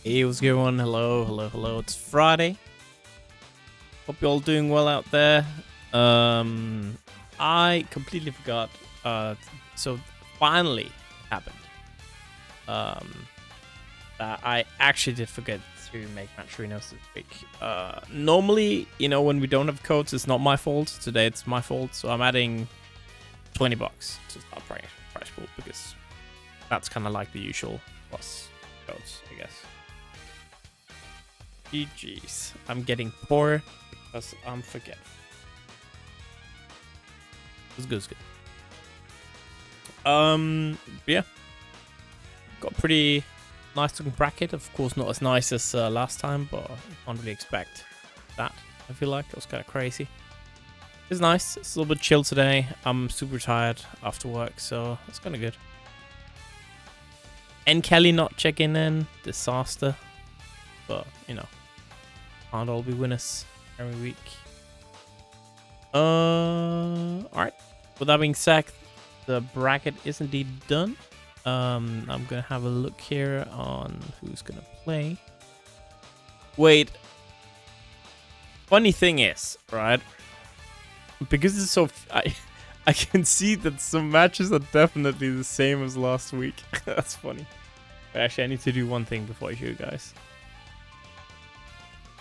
Hey, what's going on? Hello, hello, hello. It's Friday. Hope you're all doing well out there. I completely forgot. So finally happened. That I actually did forget to make match arenas this week. Normally, when we don't have codes, it's not my fault. Today it's my fault, so I'm adding $20 to start price pool because that's kind of like the usual plus codes, I guess. GG's. I'm getting poor because I'm forgetful. It's good, it's good. Yeah. Got a pretty nice looking bracket. Of course, not as nice as last time, but I can't really expect that. I feel like that was kind of crazy. It's nice. It's a little bit chill today. I'm super tired after work, so it's kind of good. And Kelly not checking in. Disaster. But, can't all be winners every week. Alright. With that being said, the bracket is indeed done. I'm gonna have a look here on who's gonna play. Wait. Funny thing is, right? Because it's so... I can see that some matches are definitely the same as last week. That's funny. But actually, I need to do one thing before I show you guys.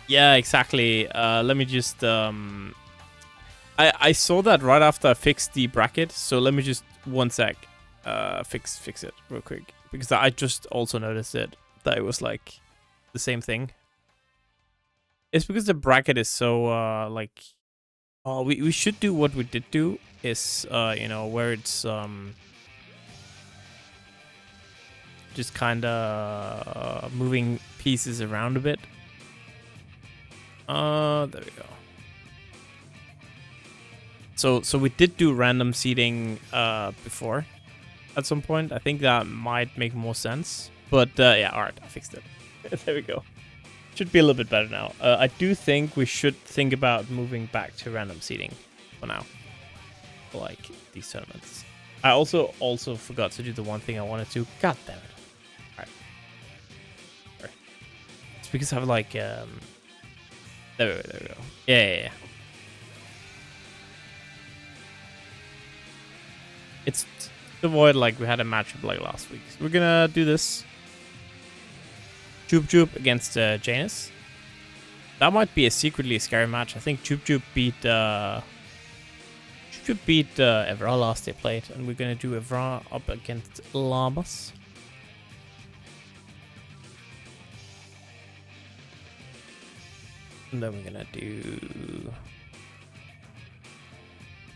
Yeah, exactly. Let me just... I saw that right after I fixed the bracket, so let me just... One sec. Fix it real quick. Because I just also noticed it. That it was like the same thing. It's because the bracket is so, like... Oh, we should do what we did do. Is, where it's, just kind of moving pieces around a bit. There we go. So we did do random seeding before at some point. I think that might make more sense. But yeah, alright, I fixed it. There we go. Should be a little bit better now. I do think we should think about moving back to random seeding for now. For like these tournaments. I also forgot to do the one thing I wanted to. God damn it. Alright. Sorry. It's because I have like there we go. Yeah. It's to avoid like we had a matchup like last week. So we're gonna do this. Jubbjubb against Janus. That might be a secretly scary match. I think Jubbjubb beat Evra last they played, and we're gonna do Evra up against Llamas. And then we're gonna do...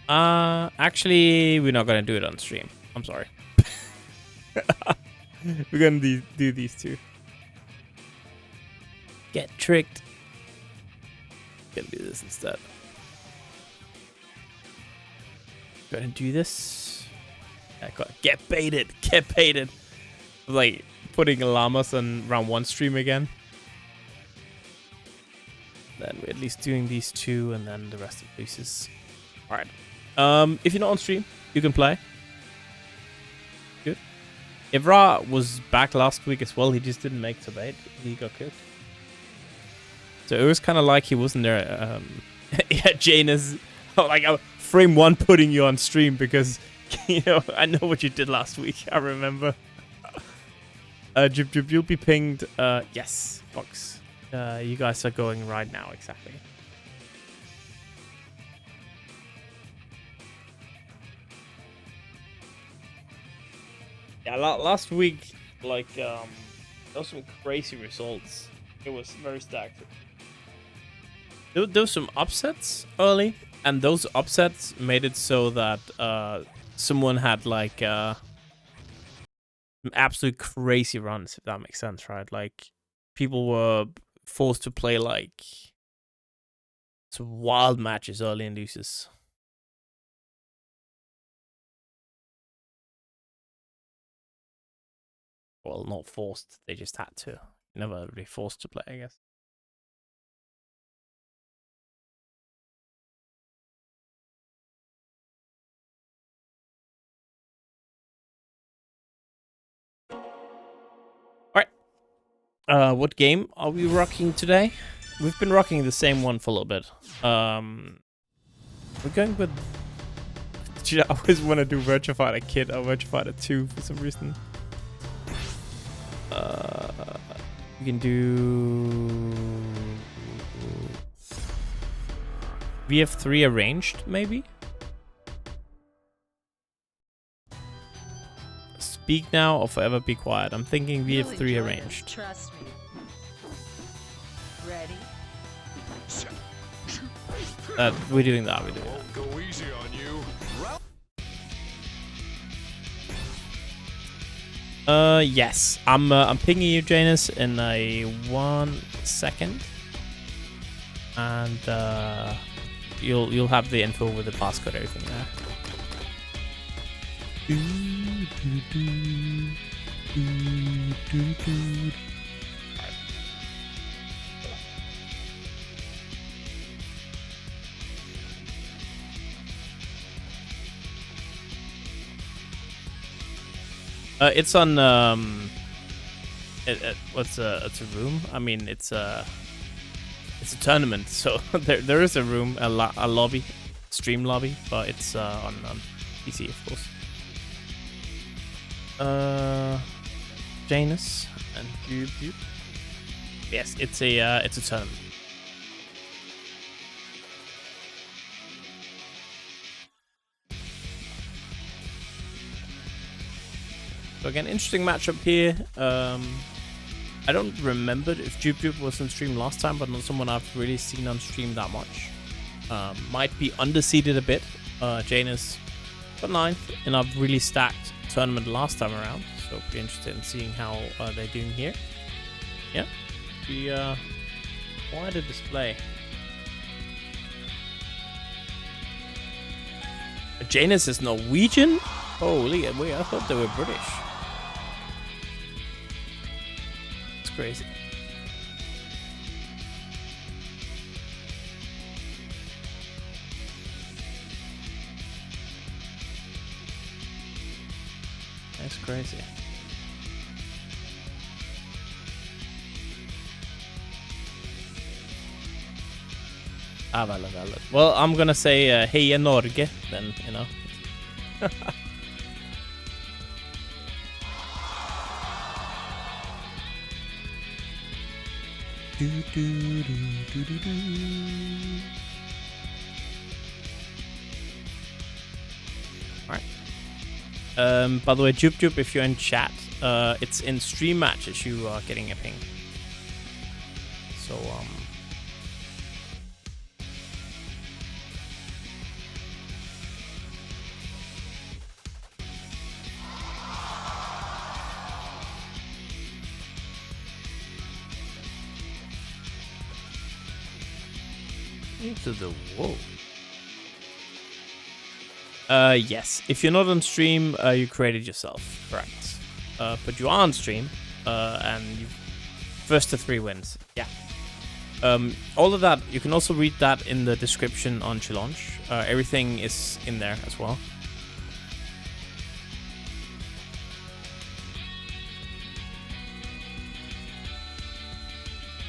actually, we're not gonna do it on stream. I'm sorry. We're gonna do these two. Get tricked. Gonna do this instead. Gonna do this. Get baited. Get baited. Like putting llamas on round 1 stream again. Then we're at least doing these two, and then the rest of the pieces. All right. If you're not on stream, you can play. Good. Evra was back last week as well. He just didn't make the bait. He got cooked. So it was kind of like he wasn't there. Yeah, Janus, like frame 1 putting you on stream because, I know what you did last week. I remember. Jubbjubb, you'll be pinged. Yes, Box. You guys are going right now, exactly. Yeah, last week, like, there was some crazy results. It was very stacked. There was some upsets early, and those upsets made it so that someone had like some absolute crazy runs, if that makes sense, right? Like people were forced to play like some wild matches early and loses. Well, not forced; they just had to. Never really forced to play, I guess. What game are we rocking today? We've been rocking the same one for a little bit. We're going with... I always want to do Virtua Fighter Kid or Virtua Fighter 2 for some reason. We can do... VF3 arranged, maybe? Speak now or forever be quiet. I'm thinking VF3 arranged. Trust me. Ready? We're doing that. We're doing that. Won't go easy on you. Yes. I'm pinging you, Janus, in a 1 second, and you'll have the info with the passcode, everything there. It's on it's a room. I mean, it's a tournament, so there is a room, a lobby, stream lobby, but it's on PC, of course. Janus and Jubbjubb. Yes, it's a tournament. So again, interesting matchup here. I don't remember if Jubbjubb was on stream last time, but not someone I've really seen on stream that much. Might be underseeded a bit. Janus got 9th, and I've really stacked tournament last time around, so be interested in seeing how they're doing here. Yeah, quite a display. Janus is Norwegian? Holy, wait, I thought they were British. It's crazy. That's crazy. Valid. Well, I'm gonna say Heia Norge, then, you know. Alright. By the way, Jubbjubb, if you're in chat, it's in stream matches you are getting a ping. So, into the wall. Yes. If you're not on stream, you created yourself, correct? But you are on stream, and you first to 3 wins. Yeah. All of that, you can also read that in the description on Challenge. Everything is in there as well.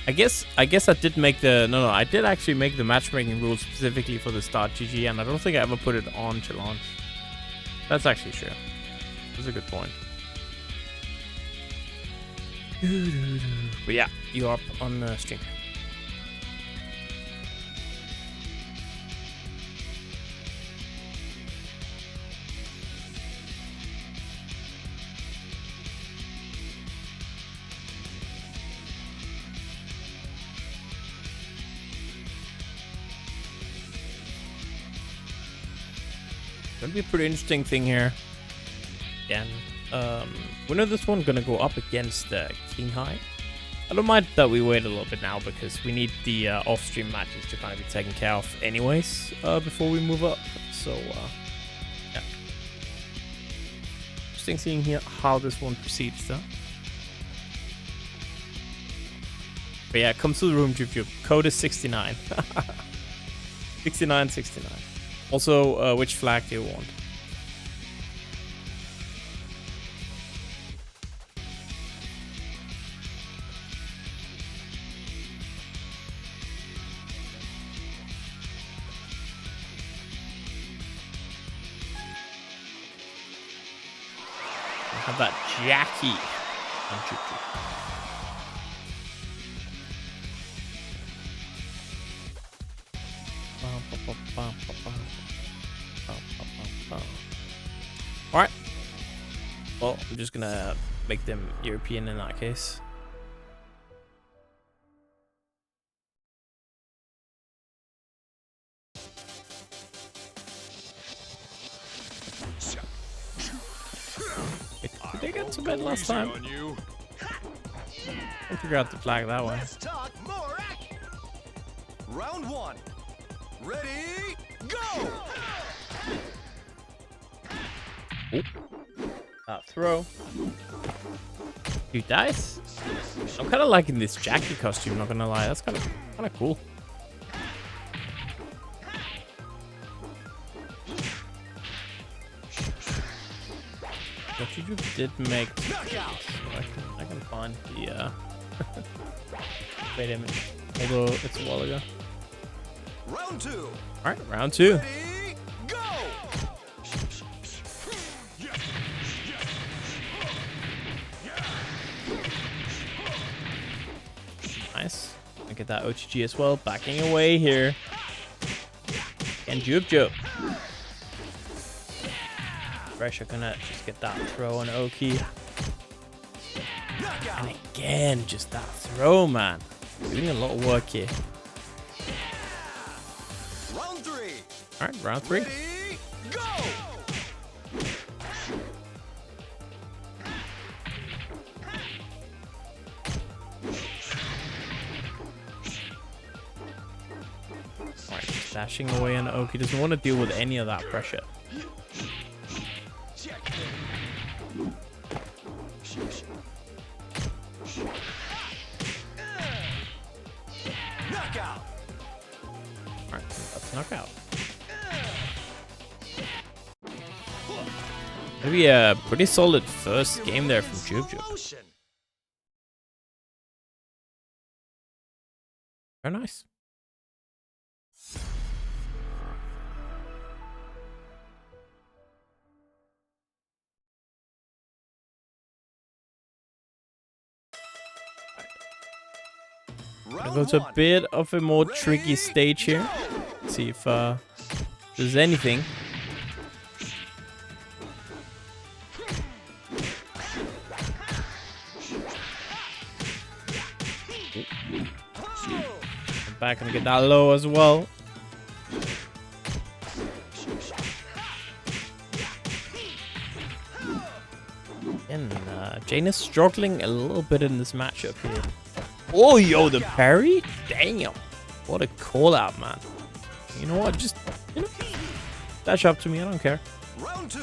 I guess I did make the... No, I did actually make the matchmaking rules specifically for the Start GG, and I don't think I ever put it on Challenge. That's actually true. That's a good point. But yeah, you're up on the stream. Gonna be a pretty interesting thing here. Again, winner of this one gonna go up against Kingheim. I don't mind that we wait a little bit now because we need the off-stream matches to kind of be taken care of anyways before we move up. So yeah, interesting seeing here how this one proceeds though. But yeah, come to the room, Jubbjubb. Code is 69. 69. Also, which flag do you want? that Jacky on Jubbjubb. Alright. Well, I'm just gonna make them European in that case. Did they get to bed last time? I forgot to flag that one. Round 1. Ready, go! Oop. That throw. 2 dice. I'm kind of liking this Jacky costume, not gonna lie. That's kind of cool. What you did make. So I can find the wait a minute. Although it's a while ago. Round 2. All right, round 2. Ready, go! Nice. I get that OTG as well. Backing away here. And Jubbjubb. Pressure gonna just get that throw on Oki. And again, just that throw, man. Doing a lot of work here. Round 3. All right, round 3. Ready, go! All right, dashing away, and Oki doesn't want to deal with any of that pressure. Knockout. All right, that's knockout. Maybe a pretty solid first game there from Jubbjubb. Very nice. It goes a bit of a more tricky stage here. Let's see if there's anything. Back and get that low as well. And Jane is struggling a little bit in this matchup here. Oh, yo, the parry? Damn. What a call out, man. You know what? Just, dash up to me. I don't care. Round 2.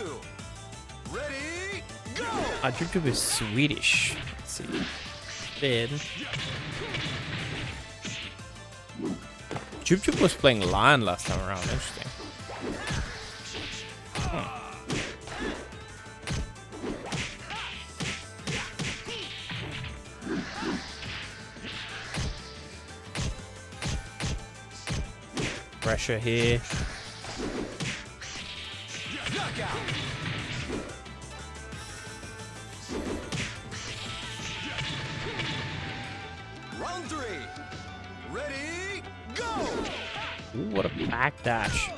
Ready, go! Jubbjubb is Swedish. Let's see. Then. Jubbjubb was playing Lion last time around. Interesting. Pressure here. Round 3. Ready, go! Ooh, what a back dash.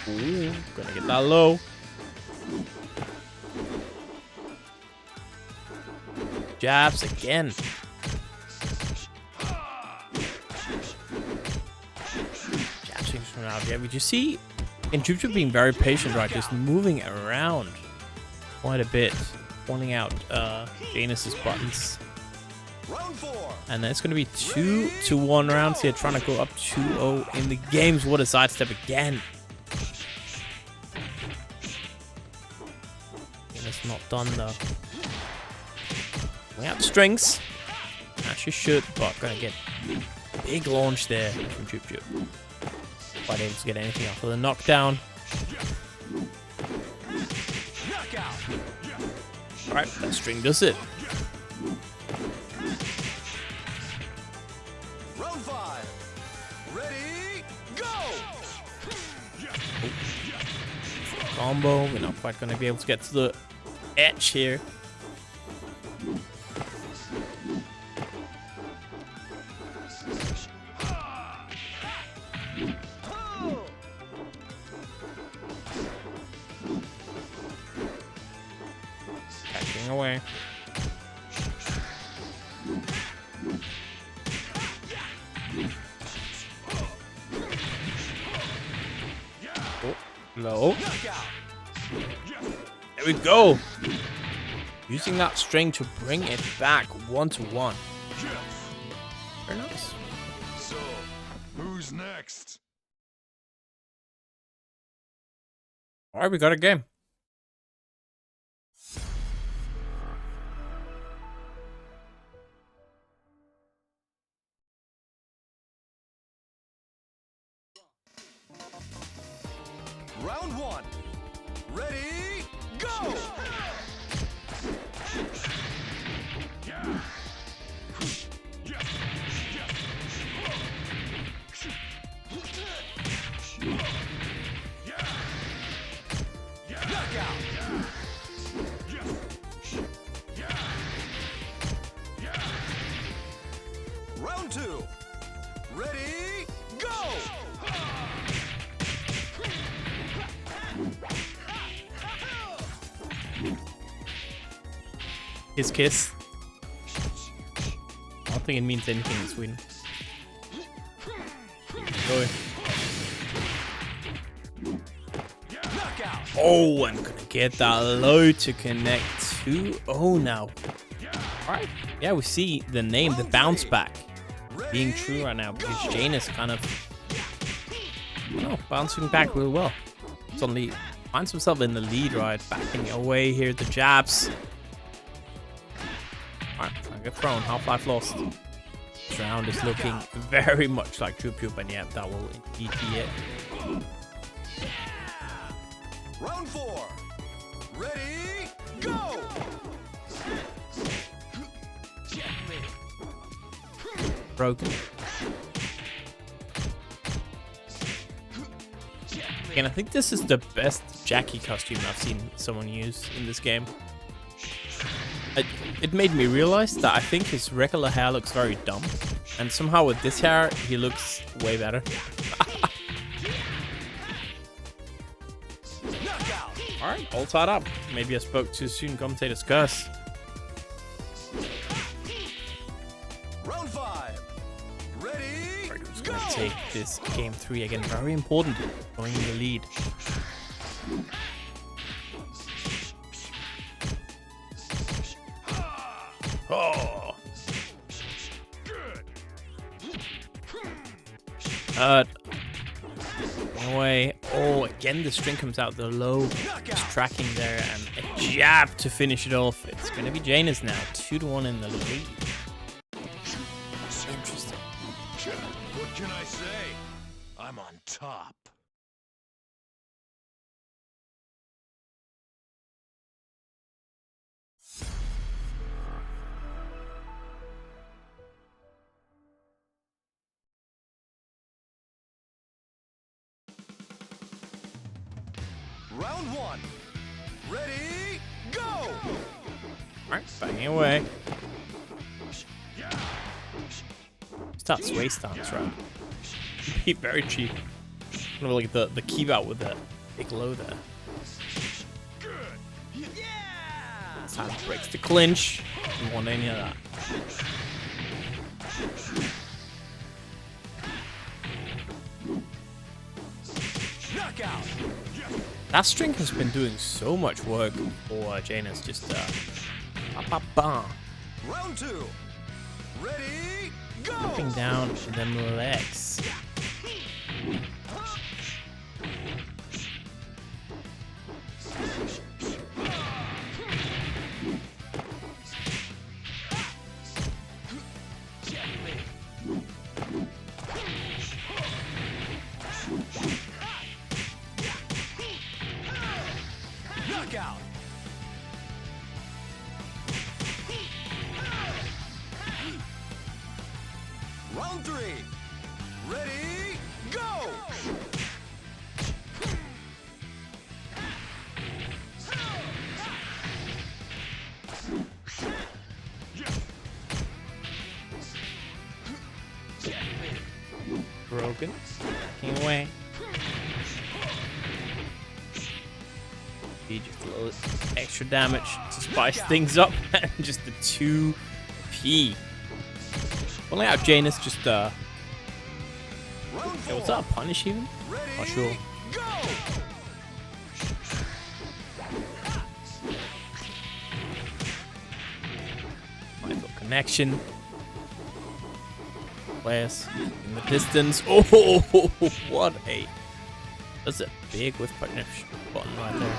Ooh, gonna get that low. Jabs again. Jab swings from out. Yeah, but you see, and Jubbjubb being very patient, right? Just moving around quite a bit, pointing out Janus's buttons. Round 4. And then it's going to be 2-1 rounds here, trying to go up 2-0 in the games. What a sidestep again. Janus not done though. Going out the strings. Actually should, but gonna get big launch there from Jubbjubb. Quite able to get anything off of the knockdown. Alright, that string does it. Combo. We're not quite going to be able to get to the edge here. Backing away. Oh, low. There we go. Using that string to bring it back 1-1. Very nice. So, who's next? All right, we got a game. Round 1. Ready, go! Round 2. Ready, go! His kiss. I don't think it means anything in Sweden. Go. Oh, I'm gonna get that low to connect 2-0 now. Alright. Yeah, we see the name, the bounce back, being true right now because Jane is kind of bouncing back real well. Suddenly finds himself in the lead, right? Backing away here, the jabs. Alright, trying to get thrown. Half-life lost. This round is looking very much like Jubbjubb, and yeah, that will indeed be it. Round 4. Ready, go! Broken. And I think this is the best Jacky costume I've seen someone use in this game. It made me realize that I think his regular hair looks very dumb, and somehow with this hair he looks way better. Alright, all tied up. Maybe I spoke too soon, commentator's curse. Round 5. Ready, Who's go! gonna take this game 3 again? Very important, going in the lead. Oh. Away. Oh, again the string comes out. The low just tracking there, and a jab to finish it off. It's gonna be Janus now, 2-1 in the lead. Interesting. What can I say? I'm on top. Round 1. Ready, go! Alright, banging away. Start sway stance, right? Be very cheap. I'm gonna look at the keep out with that big low there. Time breaks the clinch. Don't want any of that. Knockout! That string has been doing so much work for Janus. Just Round 2. Ready, go! dropping down them legs. Knockout! Round 3. Ready, go! broken. Backing away. Just a little extra damage to spice things up. And just the 2P. Pulling out Janus just Yo, what's that? Punish even? Not sure. Nice little connection. Players in the distance. Oh, what a... That's a big whiff button right there.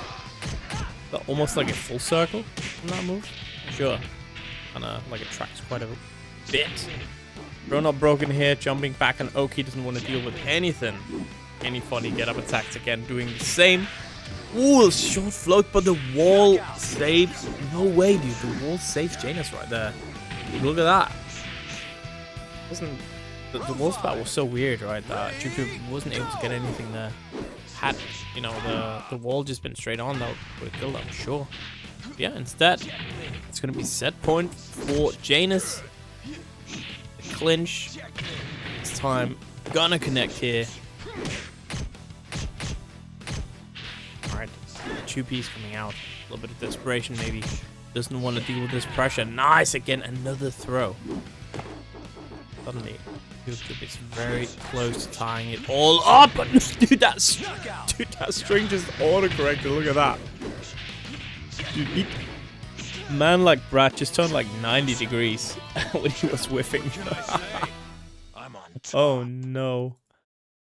But almost like a full circle on that move. Sure. Kinda like it tracks quite a bit. Bro not broken here, jumping back on Oki, doesn't want to deal with anything. Any funny get up attacks again, doing the same. Ooh, short float, but the wall saves. No way, dude. The wall saves Janus right there. Look at that. The wall spot was so weird, right? That Jubbjubb wasn't able to get anything there. Had, you know, the wall just been straight on, that would have killed him, sure. But yeah, instead, it's going to be set point for Janus. The clinch. This time, gonna connect here. Alright, 2P's coming out. A little bit of desperation, maybe. Doesn't want to deal with this pressure. Nice, again, another throw. Suddenly, Jubbjubb is very close to tying it all up. Dude, that string just auto-corrected. Look at that. Dude, man like Brad just turned like 90 degrees when he was whiffing. Oh no.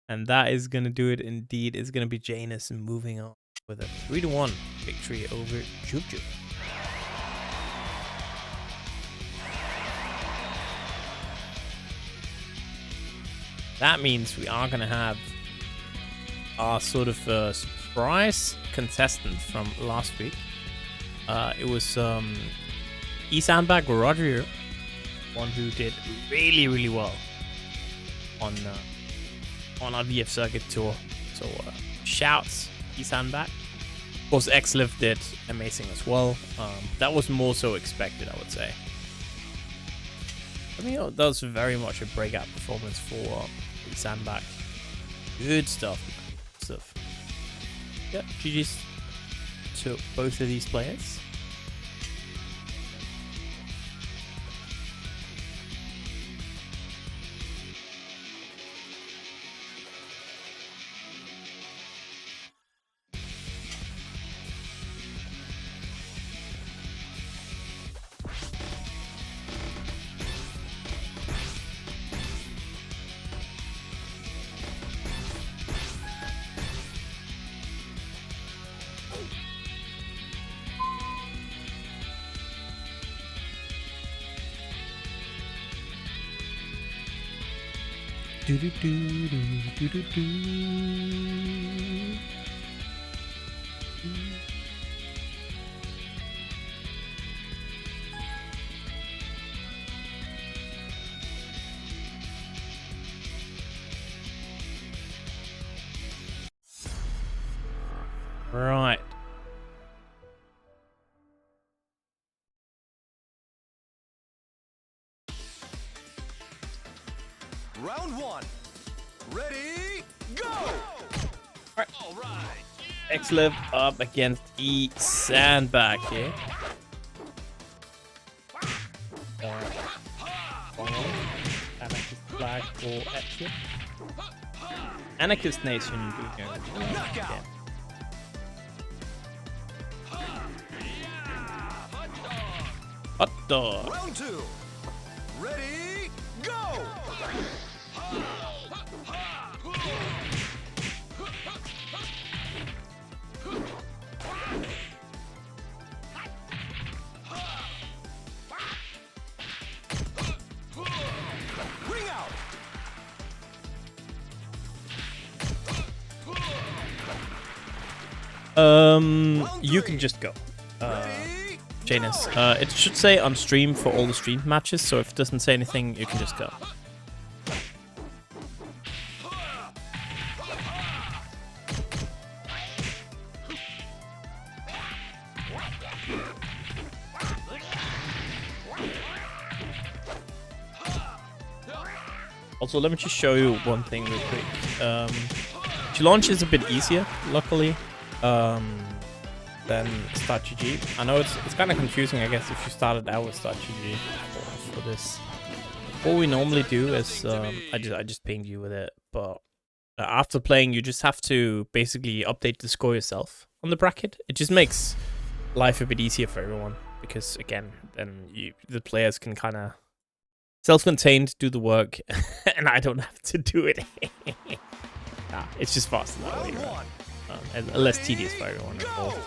And that is going to do it indeed. It's going to be Janus moving on with a 3-1 victory over Jubbjubb. That means we are going to have our sort of surprise contestant from last week. It was E-Sandbag Roger, one who did really, really well on our VF circuit tour. So shouts E-Sandbag. Of course, xliiv did amazing as well. That was more so expected, I would say. I mean, that was very much a breakout performance for E-Sandbag. Good stuff. Yeah, GG's to both of these players. Do do do do do do. Right. Round one. Ready, go! All right. xliiv up against E-Sandbag here. Anarchist flag for xliiv. Anarchist Nation doing again. Hot dog. Round two. Ready, go! Ring out. You can just go. Janus. It should say on stream for all the streamed matches, so if it doesn't say anything, you can just go. Also, let me just show you one thing real quick. Launch is a bit easier, luckily, than StartGG. I know it's kind of confusing, I guess, if you started out with StartGG for this. What we normally do is, I just pinged you with it, but after playing, you just have to basically update the score yourself on the bracket. It just makes life a bit easier for everyone because, again, then the players can kind of self-contained do the work, and I don't have to do it. It's just faster that way, right? And less tedious for everyone involved.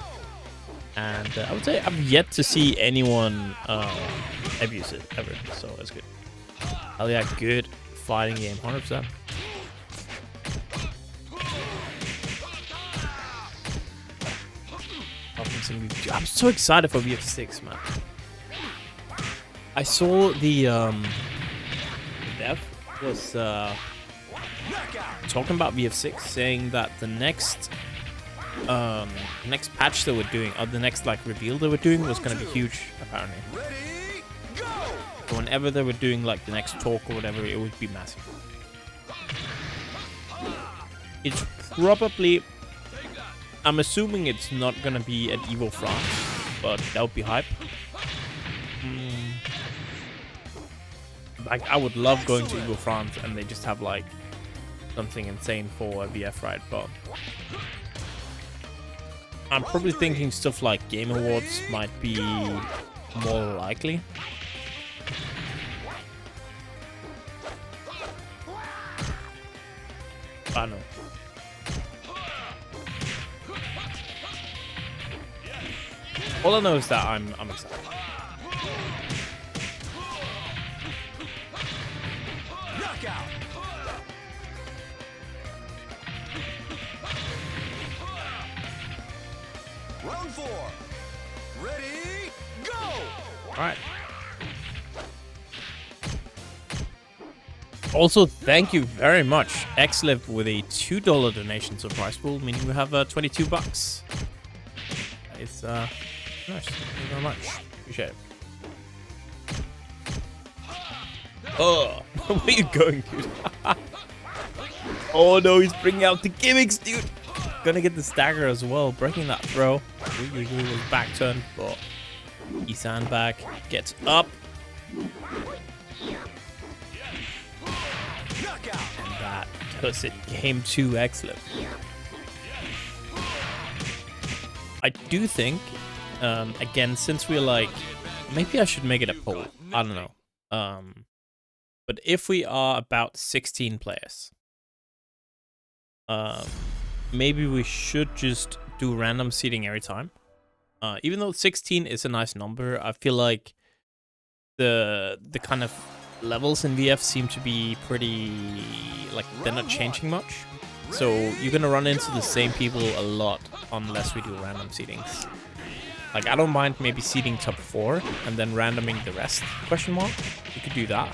And I would say I've yet to see anyone abuse it ever, so it's good. Hell yeah, good fighting game, 100%. I'm so excited for VF6, man. I saw the dev was talking about VF6, saying that the next patch they were doing, or the next like reveal they were doing, was gonna be huge, apparently. So whenever they were doing like the next talk or whatever, it would be massive. It's probably, I'm assuming it's not gonna be at EVO France, but that would be hype. Like, I would love going to EVO France and they just have like something insane for a VF, right? But I'm probably thinking stuff like Game Awards might be more likely. I don't know. All I know is that I'm excited. Knockout. Round 4. Ready, go. All right. Also, thank you very much, xliiv, with a $2 donation to the prize pool, meaning we have 22 bucks. It's nice. Thank you very much. Appreciate it. Oh, where are you going, dude? Oh no, he's bringing out the gimmicks, dude. Gonna get the stagger as well, breaking that throw. We was back turn, but E-Sandbag gets up. And that does it. Game 2 xliiv. I do think, again, since we're like, maybe I should make it a poll. I don't know. But if we are about 16 players, maybe we should just do random seeding every time. Even though 16 is a nice number, I feel like the kind of levels in VF seem to be pretty, like, they're not changing much. So you're gonna run into the same people a lot unless we do random seedings. Like, I don't mind maybe seeding top 4 and then randoming the rest, question mark. You could do that.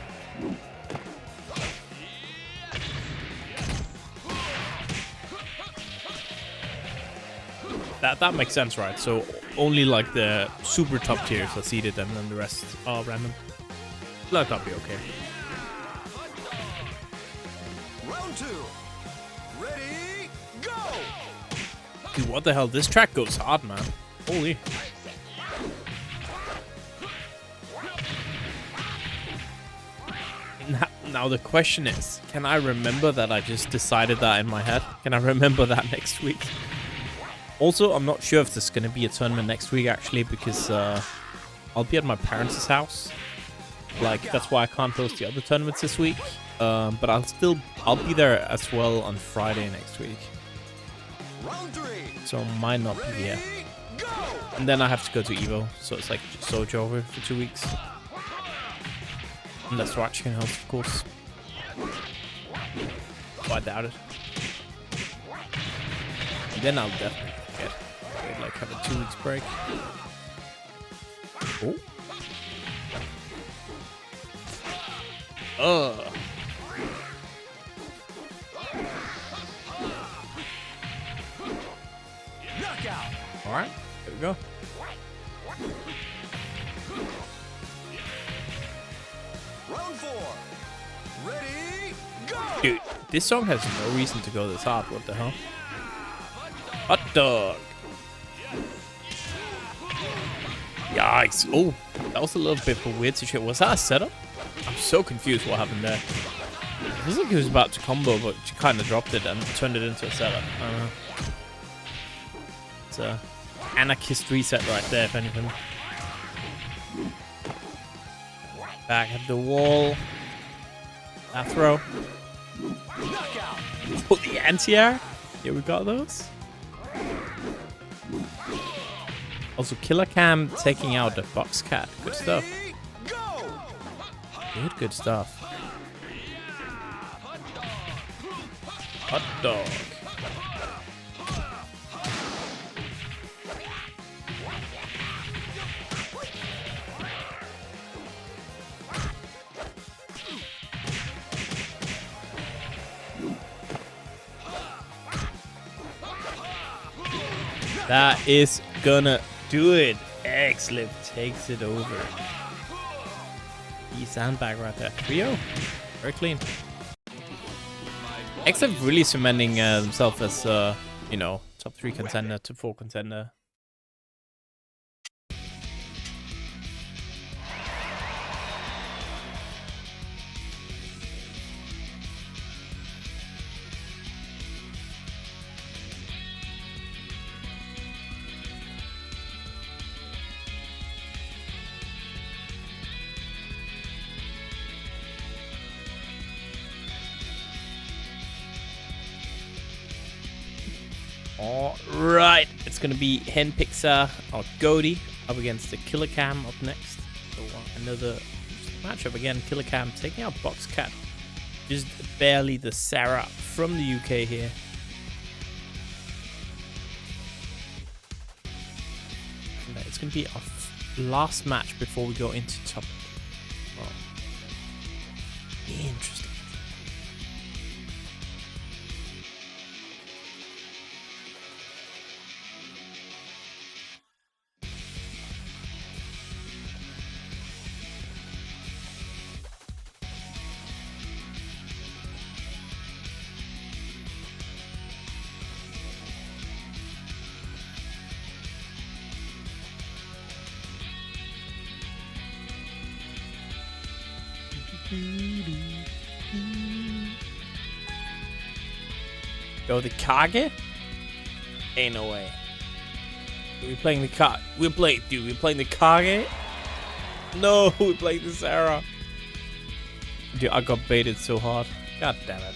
That makes sense, right? So only like the super top tiers are seeded and then the rest are random. Let that be okay. Round 2. Ready, go. Dude, what the hell? This track goes hard, man. Holy. Now the question is, can I remember that I just decided that in my head? Can I remember that next week? Also, I'm not sure if there's going to be a tournament next week, actually, because I'll be at my parents' house. Like, that's why I can't host the other tournaments this week. But I'll be there as well on Friday next week. Round 3. So might not be here. And then I have to go to EVO, so it's like Sojo over for 2 weeks. Unless Ratch can host, of course. But I doubt it. And then I'll definitely forget. I'd like have a 2 weeks break. Oh. Knockout. All right, here we go. Round 4. Ready, Dude, this song has no reason to go this hard. What the hell? Hot dog. Yikes. Oh, that was a little bit of a weird situation. Was that a setup? I'm so confused what happened there. It feels like he was about to combo, but she kind of dropped it and turned it into a setup. I don't know. It's a anarchist reset right there, if anything. Back at the wall. That throw. Oh, the anti-air. Yeah, we got those. Also, Killer Cam taking out the Boxkatt. Good stuff. Good stuff. Hot dog. That is gonna do it. xliiv takes it over. E-Sandbag right there. 3-0. Very clean. xliiv really cementing themselves as, you know, top 3 contender, top 4 contender. Alright, it's going to be Henpyxa or Goaty up against the Killer Cam up next. So another matchup again. Killer Cam taking out Boxkatt. Just barely the Sarah from the UK here. And it's going to be our last match before we go into top. Oh. Interesting. Go the Kage? Ain't no way. We're playing the Kage. We're playing the Kage? No, we're playing the Sarah. Dude, I got baited so hard. God damn it.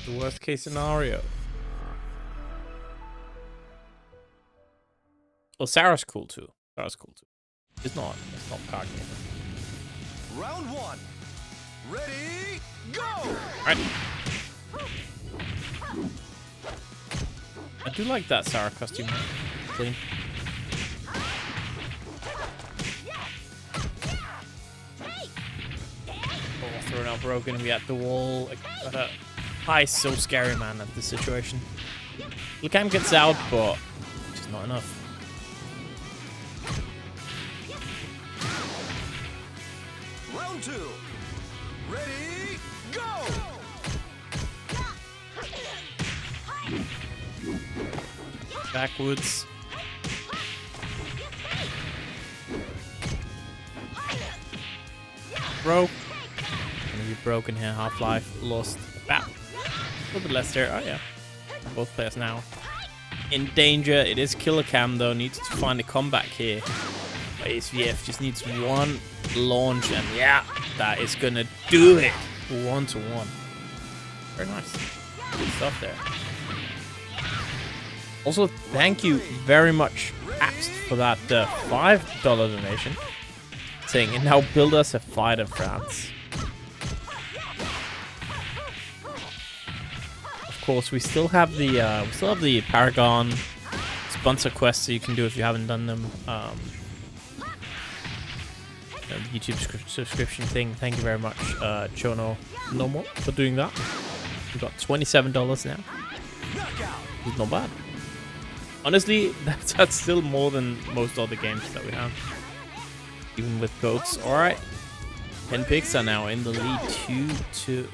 The worst case scenario. Well, Sarah's cool too. It's not Kage. Round 1. Ready, go! Alright. I do like that Sarah costume. Clean. Oh, thrown out broken. We at the wall. Hi, so scary, man, at this situation. Lucam gets out, but just not enough. Round 2. Ready, go! Backwards. Broke. Gonna be broken here. Half-Life lost about a little bit less there. Oh yeah. Both players now in danger. It is Killer Cam though. Needs to find a comeback here. SVF just needs one launch, and yeah, that is gonna do it. 1-1. Very nice. Good stuff there. Also, thank you very much, Apps, for that $5 donation. Saying, and now build us a fighter, France. Of course, we still have the Paragon sponsor quests that you can do if you haven't done them. The YouTube subscription thing. Thank you very much, Chono Nomo, for doing that. We've got $27 now. It's not bad. Honestly, that's still more than most other games that we have. Even with goats. Alright. Henpyxa now in the lead 2-2.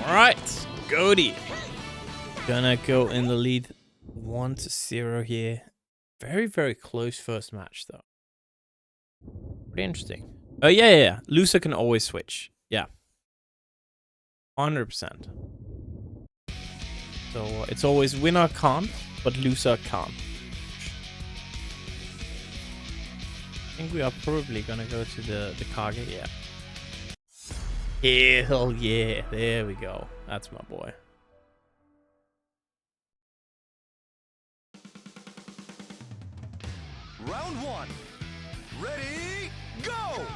Alright, Goaty. Gonna go in the lead 1-0 here. Very, very close first match, though. Pretty interesting. Oh, yeah. Loser can always switch. Yeah. 100%. So it's always winner can't, but loser can't. I think we are probably gonna go to the Kage, yeah. Hell yeah, there we go. That's my boy. Round one. Ready, go!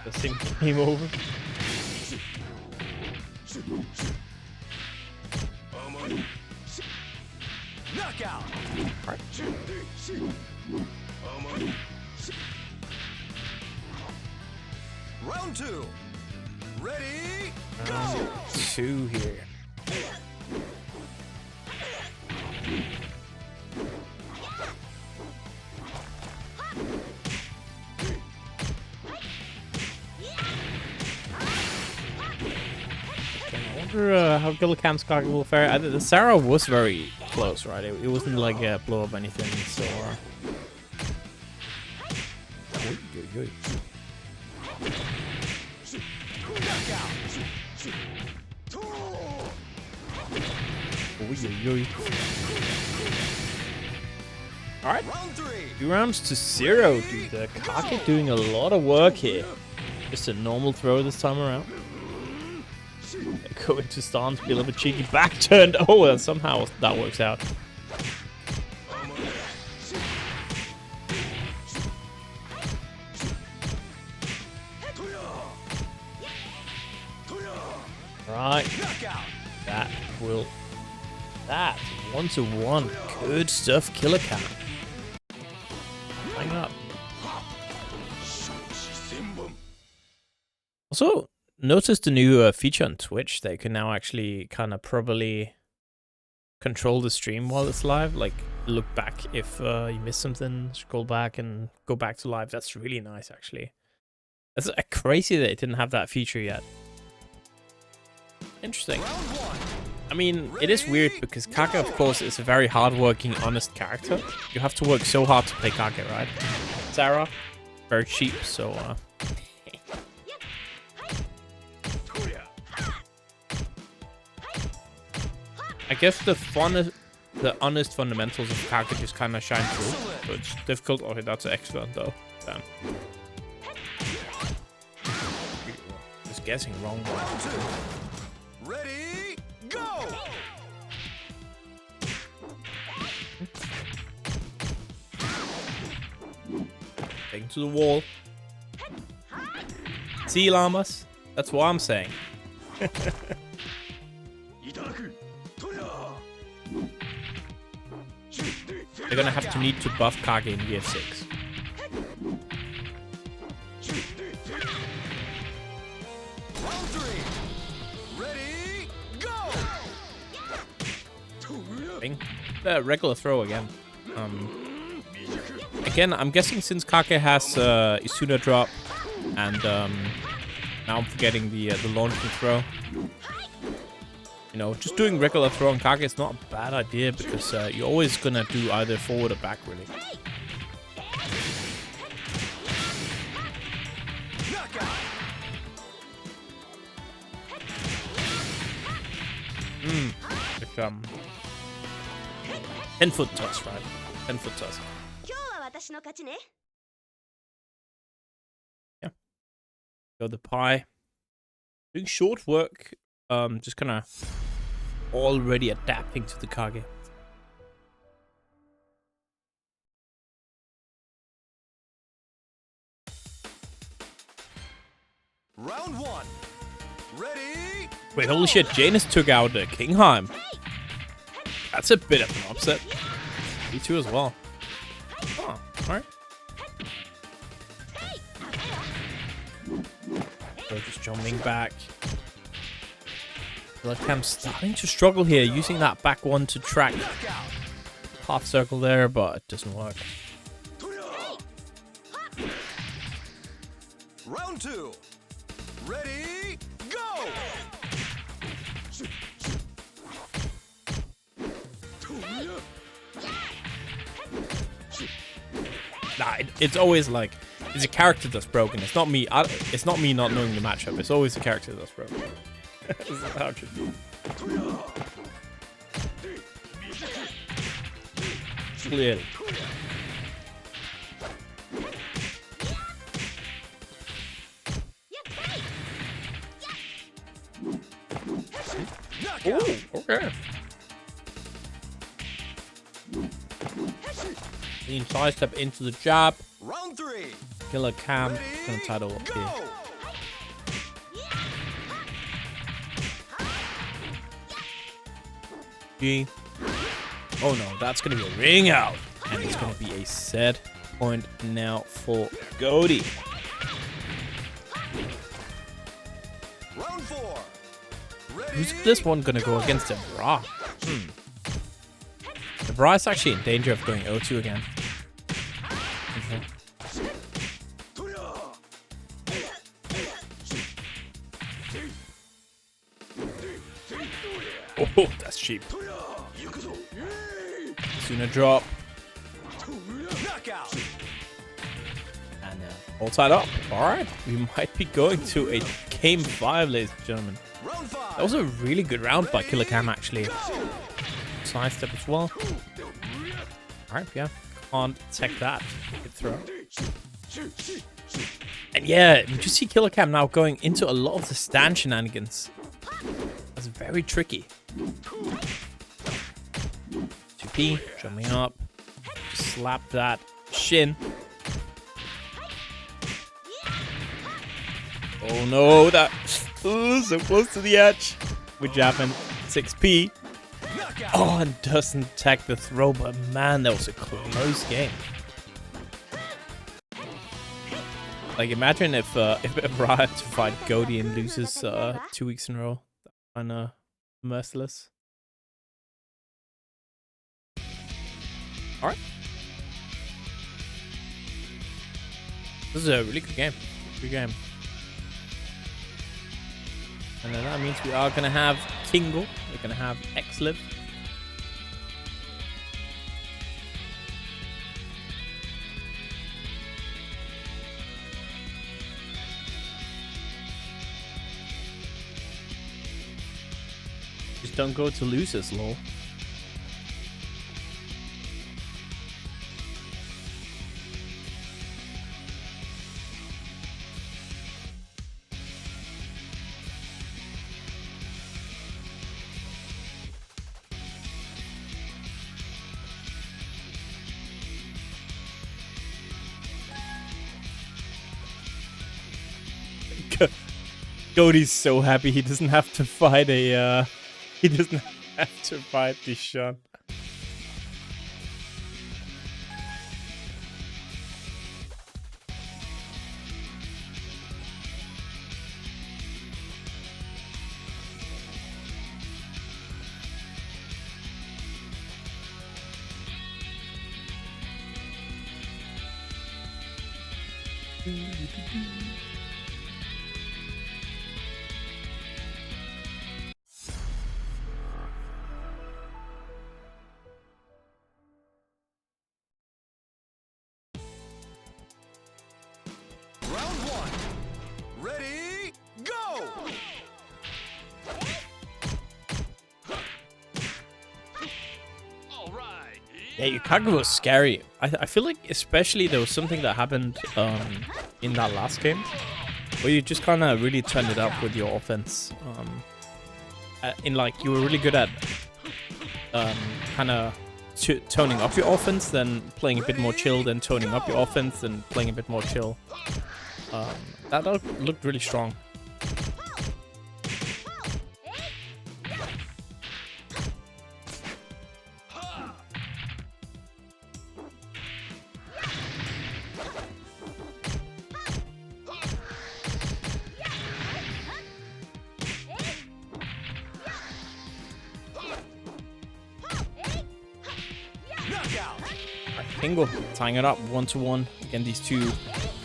The same game over. Knockout. Right. Round two. Ready, go! Round 2 here. How Gillican's Kage will fare. The Sarah was very close, right? It wasn't like a blow up anything, so. Alright. 2 rounds to 0, dude. The Kage doing a lot of work here. Just a normal throw this time around. Go into stance, be a little bit cheeky, back turned. Oh, and somehow that works out. Right. That 1-1. Good stuff, Killer Cat. Hang up. Also, notice the new feature on Twitch. They can now actually kind of properly control the stream while it's live. Like, look back if you missed something, scroll back and go back to live. That's really nice, actually. That's crazy that it didn't have that feature yet. Interesting. I mean, it is weird because Kage, of course, is a very hardworking, honest character. You have to work so hard to play Kage, right? Sarah, very cheap, so... I guess the honest fundamentals of Kage just kind of shine through. So it's difficult. Okay, that's excellent, though. Damn. Just guessing wrong. Ready, go! Taking to the wall. See, llamas? That's what I'm saying. They're gonna have to need to buff Kage in Gear 6. Round 3. Ready, go! The regular throw again. Again, I'm guessing since Kage has Isuna drop and now I'm forgetting the launching throw. You know, just doing regular throw on Kage is not a bad idea because you're always gonna do either forward or back, really. Like, 10-foot toss, right? 10-foot toss. Yeah. Go the pie. Doing short work. Just kind of already adapting to the Kage. Round 1. Ready? Wait, holy shit, Janus took out Kingheim. That's a bit of an upset. B2 as well. Oh, alright. So just jumping back. Lef-Fei starting to struggle here, using that back one to track half circle there, but it doesn't work. Round 2. Ready? Go! Nah, it's always like, it's a character that's broken. It's not me. It's not me not knowing the matchup. It's always the character that's broken. This is how it should be. Clearly. Oh, okay. Clean sidestep into the jab. Round 3. Killer Cam gonna title up here. G. Oh no, that's gonna be a ring out. And it's gonna be a set point now for Goaty. Round 4. Who's this one gonna go against the Bra? The Bra is actually in danger of going 0-2 again. Oh, that's cheap. Sooner drop. And all tied up. Alright, we might be going to a game 5, ladies and gentlemen. That was a really good round by Killer Cam, actually. Sidestep as well. Alright, yeah. Can't tech that. Good throw. And yeah, you just see Killer Cam now going into a lot of the stand shenanigans. That's very tricky. 2P, jumping up. Just slap that shin. Oh no, that so close to the edge. Which happened? 6P. Oh, and doesn't tech the throw, but man, that was a close game. Like, imagine if Ra had to fight Goaty and loses 2 weeks in a row. That's kind of merciless. Alright. This is a really good game. Good game. And then that means we are going to have Kingle. We're going to have xliiv. Just don't go to losers, lol. Goaty's so happy he doesn't have to fight a he doesn't have to fight the Shun. Round 1. Ready? Go! Yeah, Yukaku was scary. I feel like especially there was something that happened in that last game where you just kind of really turned it up with your offense. In like you were really good at kind of toning up your offense, then playing a bit more chill, then toning up your offense, then playing a bit more chill. That looked really strong. Kingo tying it up 1-1. Again, these two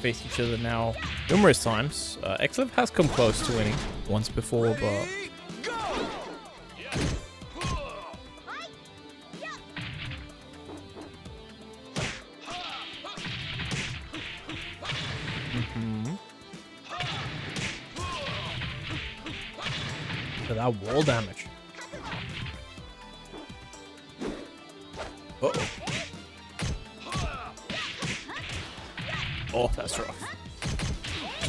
face each other now numerous times. xliiv has come close to winning once before, but so that wall damage. Uh-oh. Oh, that's rough.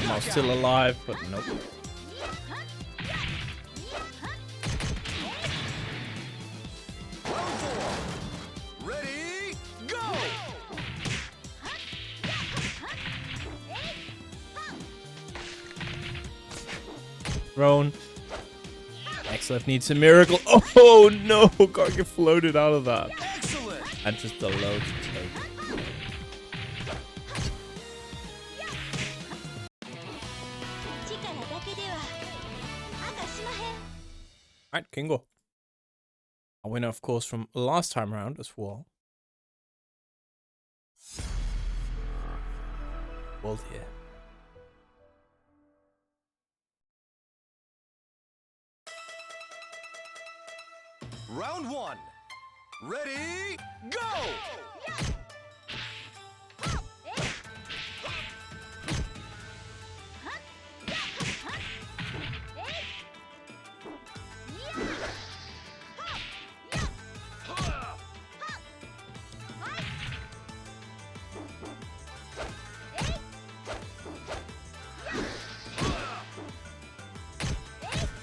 I'm still alive, but nope. Ready, go! Thrown. xliiv needs a miracle. Oh no! Can't get floated out of that. Excellent! And just the load. Alright, Kingo. A winner, of course, from last time around as well. World here. Round one. Ready, go!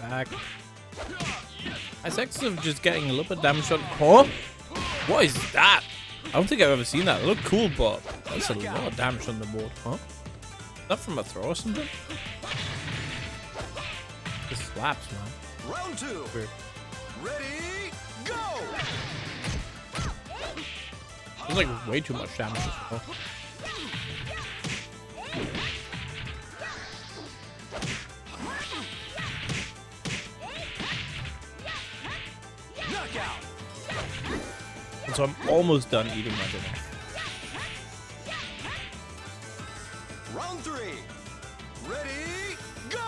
Back. Is xliiv just getting a little bit damage on? Huh? What is that? I don't think I've ever seen that. It looked cool, but that's a lot of damage on the board. Huh? Is that from a throw or something? This slaps, man. Round two. Weird. Ready, go! There's like way too much damage as well. Knockout! So I'm almost done eating my dinner. Round three. Ready, go!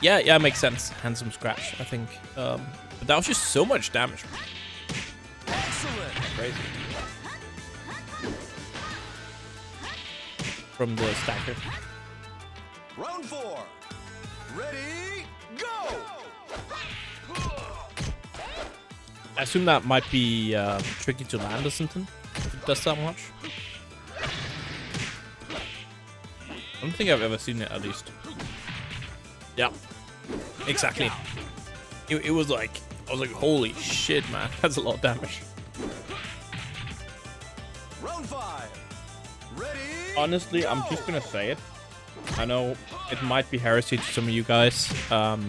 Yeah, yeah, makes sense. Handsome scratch, I think. But that was just so much damage. Excellent! Crazy. From the stacker. Round four. Ready, go! I assume that might be tricky to land or something. If it does that much. I don't think I've ever seen it, at least. Yeah, exactly. It was like, I was like, holy shit, man. That's a lot of damage. Round five. Ready, Honestly, I'm just gonna say it. I know it might be heresy to some of you guys, but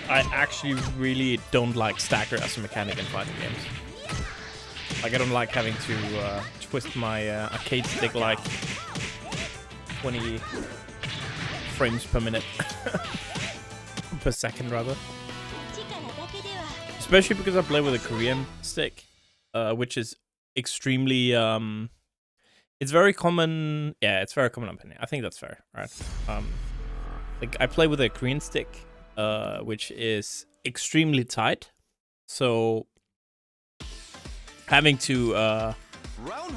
I actually really don't like stacker as a mechanic in fighting games. Like, I don't like having to twist my arcade stick like 20 frames per minute. Per second, rather. Especially because I play with a Korean stick, which is extremely... it's very common... Yeah, it's very common opinion. I think that's fair, right? Like, I play with a Korean stick, which is extremely tight. So having to Round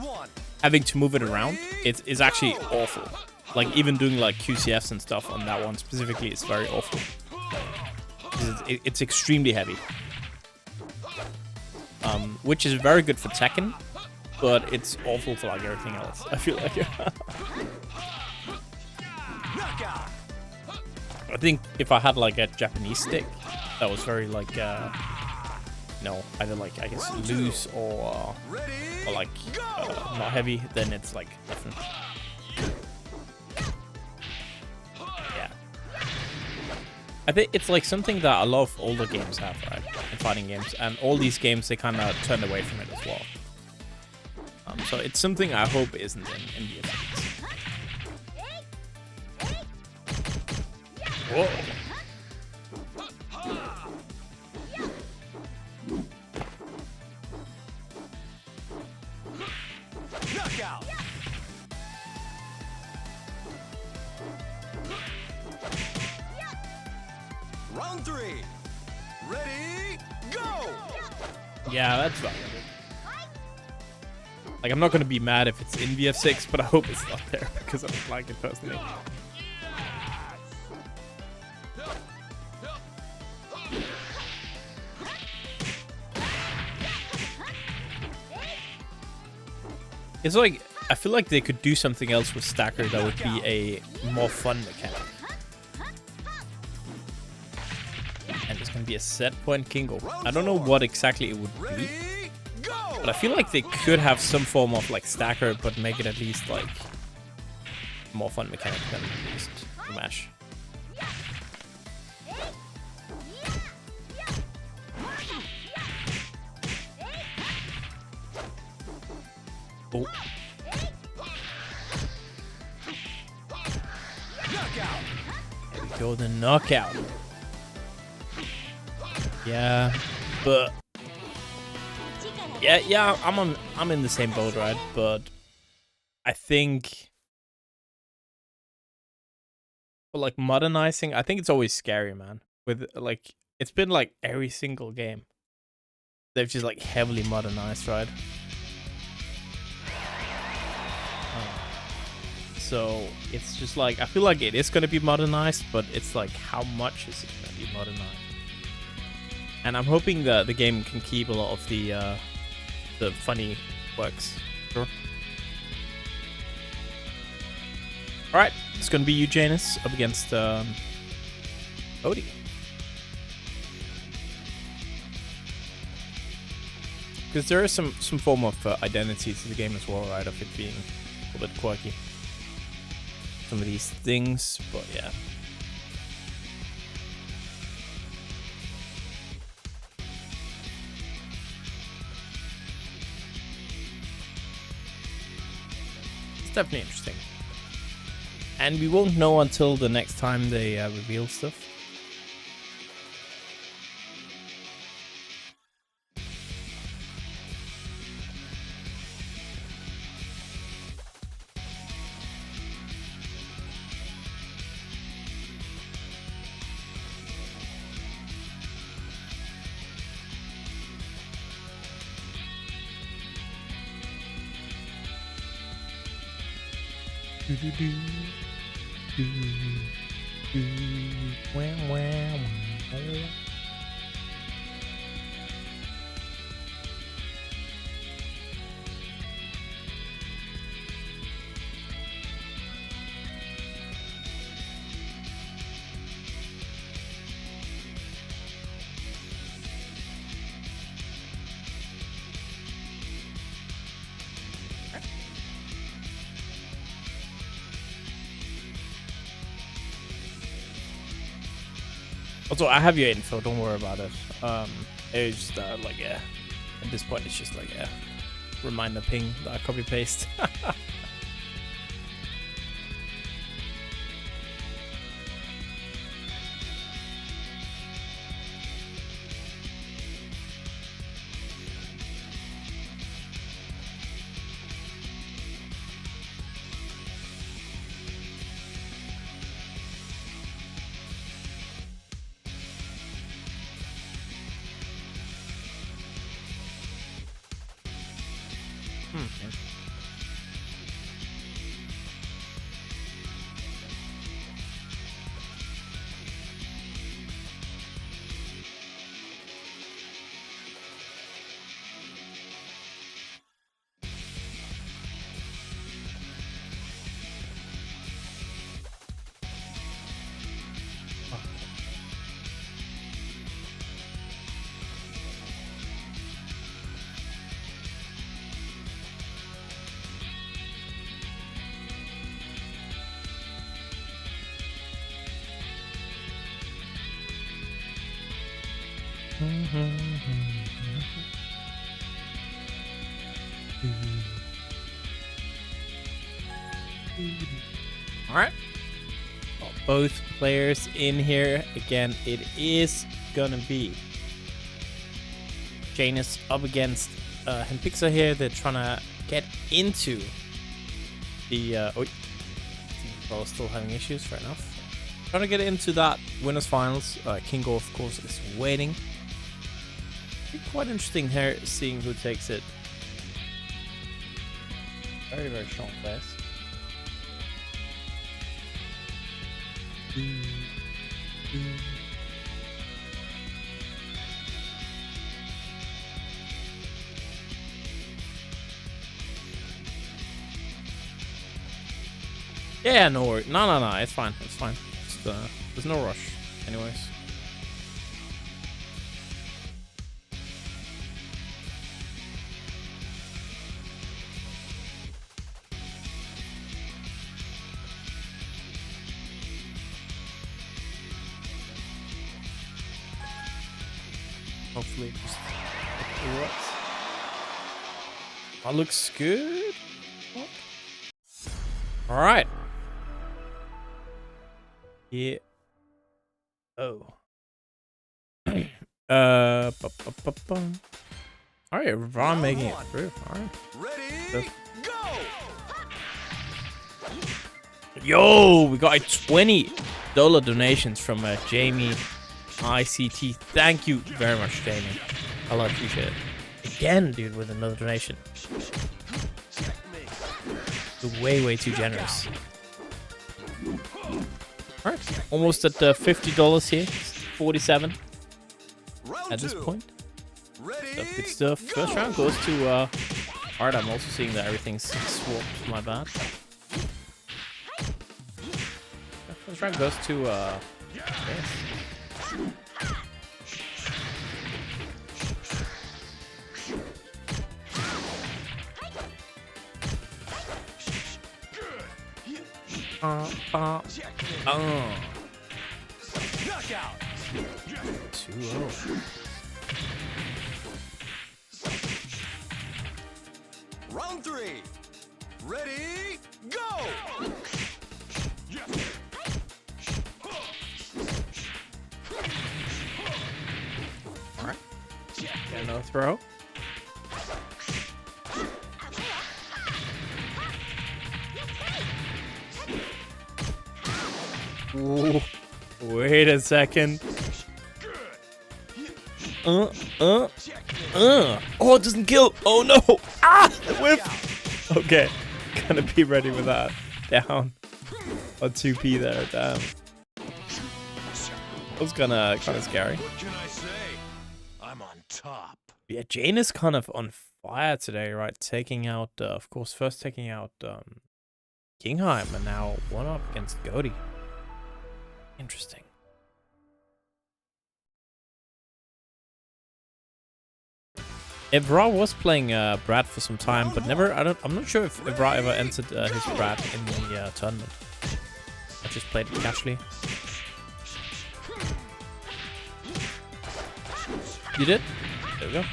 one. move it around, it's actually awful. Like even doing like QCFs and stuff on that one specifically is very awful. It's extremely heavy. Which is very good for Tekken, but it's awful for like everything else, I feel like. I think if I had like a Japanese stick that was very like, either like, I guess, loose or like not heavy, then it's like different. Yeah. I think it's like something that a lot of older games have, right? And fighting games. And all these games, they kind of turned away from it as well. So it's something I hope isn't in the effects. Whoa. Knockout. Round three. Ready, go. Yeah, that's fine. Like, I'm not gonna be mad if it's in VF6, but I hope it's not there because I don't like it personally. It's like, I feel like they could do something else with Stacker that would be a more fun mechanic. And it's gonna be a set point Kingo. I don't know what exactly it would be, but I feel like they could have some form of like Stacker, but make it at least like more fun mechanic than just mash. Oh. There we go, the knockout. Yeah, but yeah, I'm in the same boat, right? But I think for like modernizing, I think it's always scary, man. With like, it's been like every single game they've just like heavily modernized, right? So it's just like, I feel like it is gonna be modernized, but it's like, how much is it gonna be modernized? And I'm hoping that the game can keep a lot of the funny quirks. Sure. All right, it's gonna be you, Janus, up against Odie. Because there is some form of identity to the game as well, right? Of it being a little bit quirky. Some of these things, but yeah. It's definitely interesting. And we won't know until the next time they reveal stuff. Also, I have your info, don't worry about it. It's just like, yeah, at this point it's just like a reminder ping that I copy paste. All right. Well, both players in here. Again, it is gonna be Janus up against Henpyxa here. They're trying to get into the... well, still having issues, fair enough. Trying to get into that winners finals. Kingo, of course, is waiting. Be quite interesting here, seeing who takes it. Very, very strong players. Yeah, no worries. No, it's fine. It's fine. Just, there's no rush. Anyways. Hopefully it just works. That looks good. Alright. Yeah. Oh. Alright, Ron making it through. Alright. Ready, go! Yo, we got a $20 donations from Jamie ICT. Thank you very much, Jamie. I love appreciate it. Again, dude, with another donation. Way too generous. Alright, almost at $50 here. 47 at this point. Stuff, good stuff. First round goes to Alright, I'm also seeing that everything's swapped. My bad. First round goes to yes. Knockout. 2-0. Round 3. Ready, go! Alright. Got no throw. Ooh. Wait a second. Oh, it doesn't kill. Oh no. Ah, the whiff. Okay. Gonna be ready with that. Down. On 2p there. Damn. That was kind of scary. What can I say? I'm on top. Yeah, Jane is kind of on fire today, right? Taking out, of course, first taking out Kingheim, and now one up against Goaty. Interesting. R.E.V.O was playing Brad for some time, but never. I'm not sure if R.E.V.O ever entered his Brad in the tournament. I just played it casually. You did? There we go.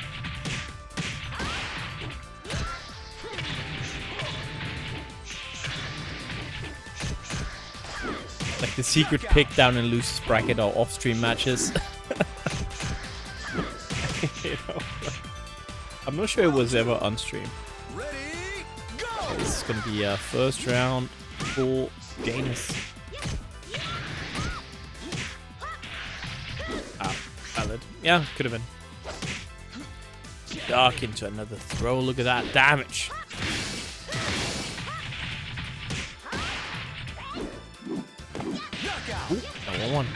Like the secret pick down in Luce's bracket or off-stream matches. You know, I'm not sure it was ever on stream. Ready, go! Okay, this is gonna be a first round for Janus. Ah, valid. Yeah, could have been. Dark into another throw. Look at that damage. 1.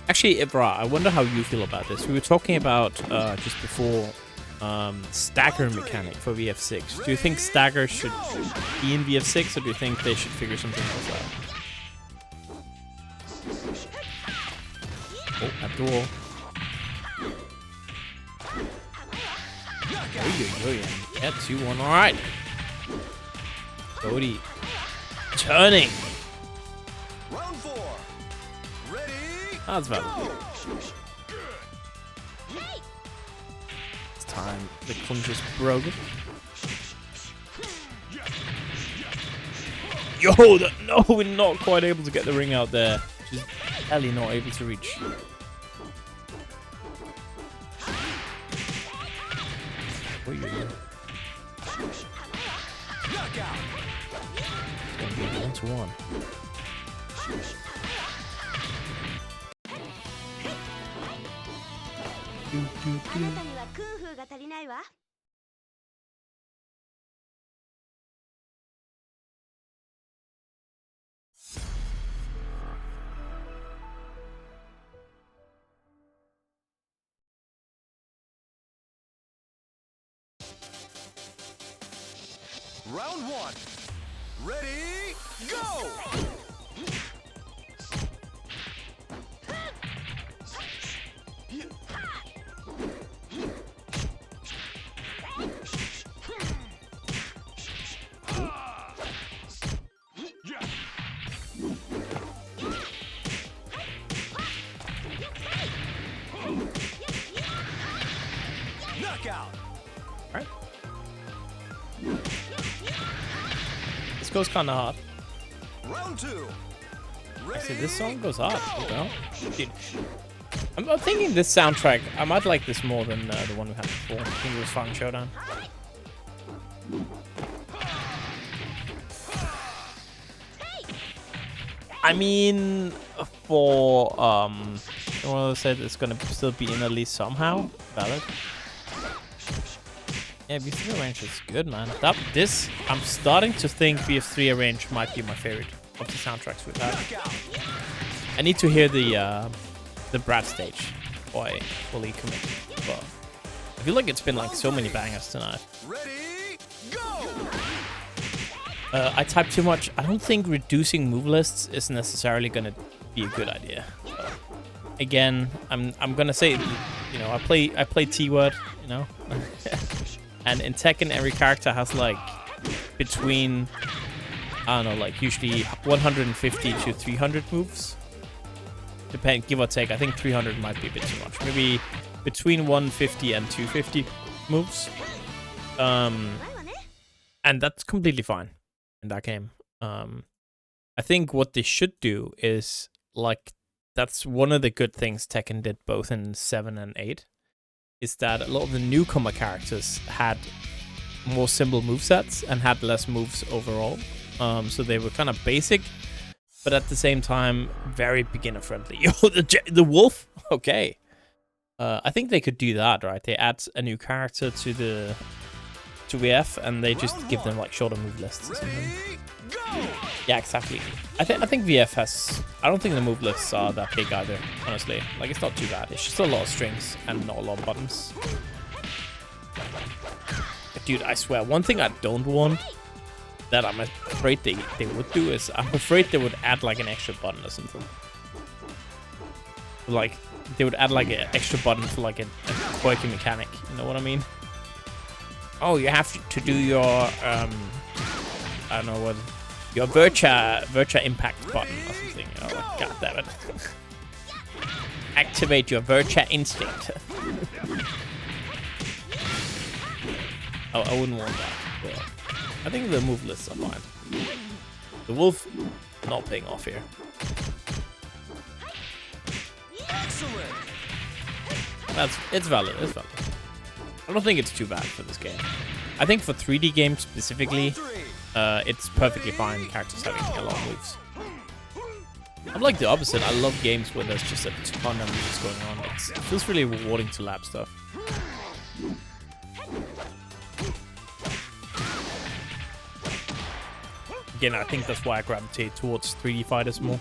Actually, Ibra, I wonder how you feel about this. We were talking about just before stagger mechanic for VF6. Do you think stagger should be in VF6, or do you think they should figure something else out? Oh, at the wall. Yeah, 2-1. All right. Cody turning. Round 4. Ready? That's valid. It's time. The clinch is broken. Yo, no, we're not quite able to get the ring out there. She's barely not able to reach. Oh, yeah. It's gonna be 1-1. Round 1. Ready? Go! Knockout. All right. This goes kind of hard. Round 2. Actually, this song goes hard. What the hell? Dude. I'm thinking this soundtrack, I might like this more than the one we had before. I think it was Fun Showdown. I mean, for I said it's gonna still be in at least somehow valid. Yeah, VF3 Arrange is good, man. I'm starting to think VF3 Arrange might be my favorite of the soundtracks we've had. I need to hear the Brad stage before I fully commit. But I feel like it's been like so many bangers tonight. Ready? Go! I type too much. I don't think reducing move lists is necessarily gonna be a good idea. Again, I'm gonna say, you know, I play T-word, you know, and in Tekken every character has like between, I don't know, like usually 150 to 300 moves. Depend, give or take. I think 300 might be a bit too much. Maybe between 150 and 250 moves. And that's completely fine in that game. I think what they should do is, like, that's one of the good things Tekken did both in 7 and 8, is that a lot of the newcomer characters had more simple movesets and had less moves overall. So they were kind of basic, but at the same time, very beginner friendly. Yo, the wolf? Okay. I think they could do that, right? They add a new character to VF and they just give them like shorter move lists or something. Yeah, exactly. I think VF has... I don't think the move lists are that big either, honestly. Like, it's not too bad. It's just a lot of strings and not a lot of buttons. But dude, I swear, one thing I don't want that I'm afraid they would do is I'm afraid they would add like an extra button or something. Like, they would add like an extra button for like a quirky mechanic. You know what I mean? Oh, you have to do your, I don't know what, your Virtua Impact button or something. You know, like, god damn it. Activate your Virtua Instinct. Oh, I wouldn't want that. But I think the move lists are fine. The wolf, not paying off here. Excellent. It's valid. It's valid. I don't think it's too bad for this game. I think for 3D games specifically, it's perfectly fine characters having a lot of moves. I'm like the opposite. I love games where there's just a ton of moves going on. It feels really rewarding to lab stuff. Again, I think that's why I gravitate towards 3D fighters more.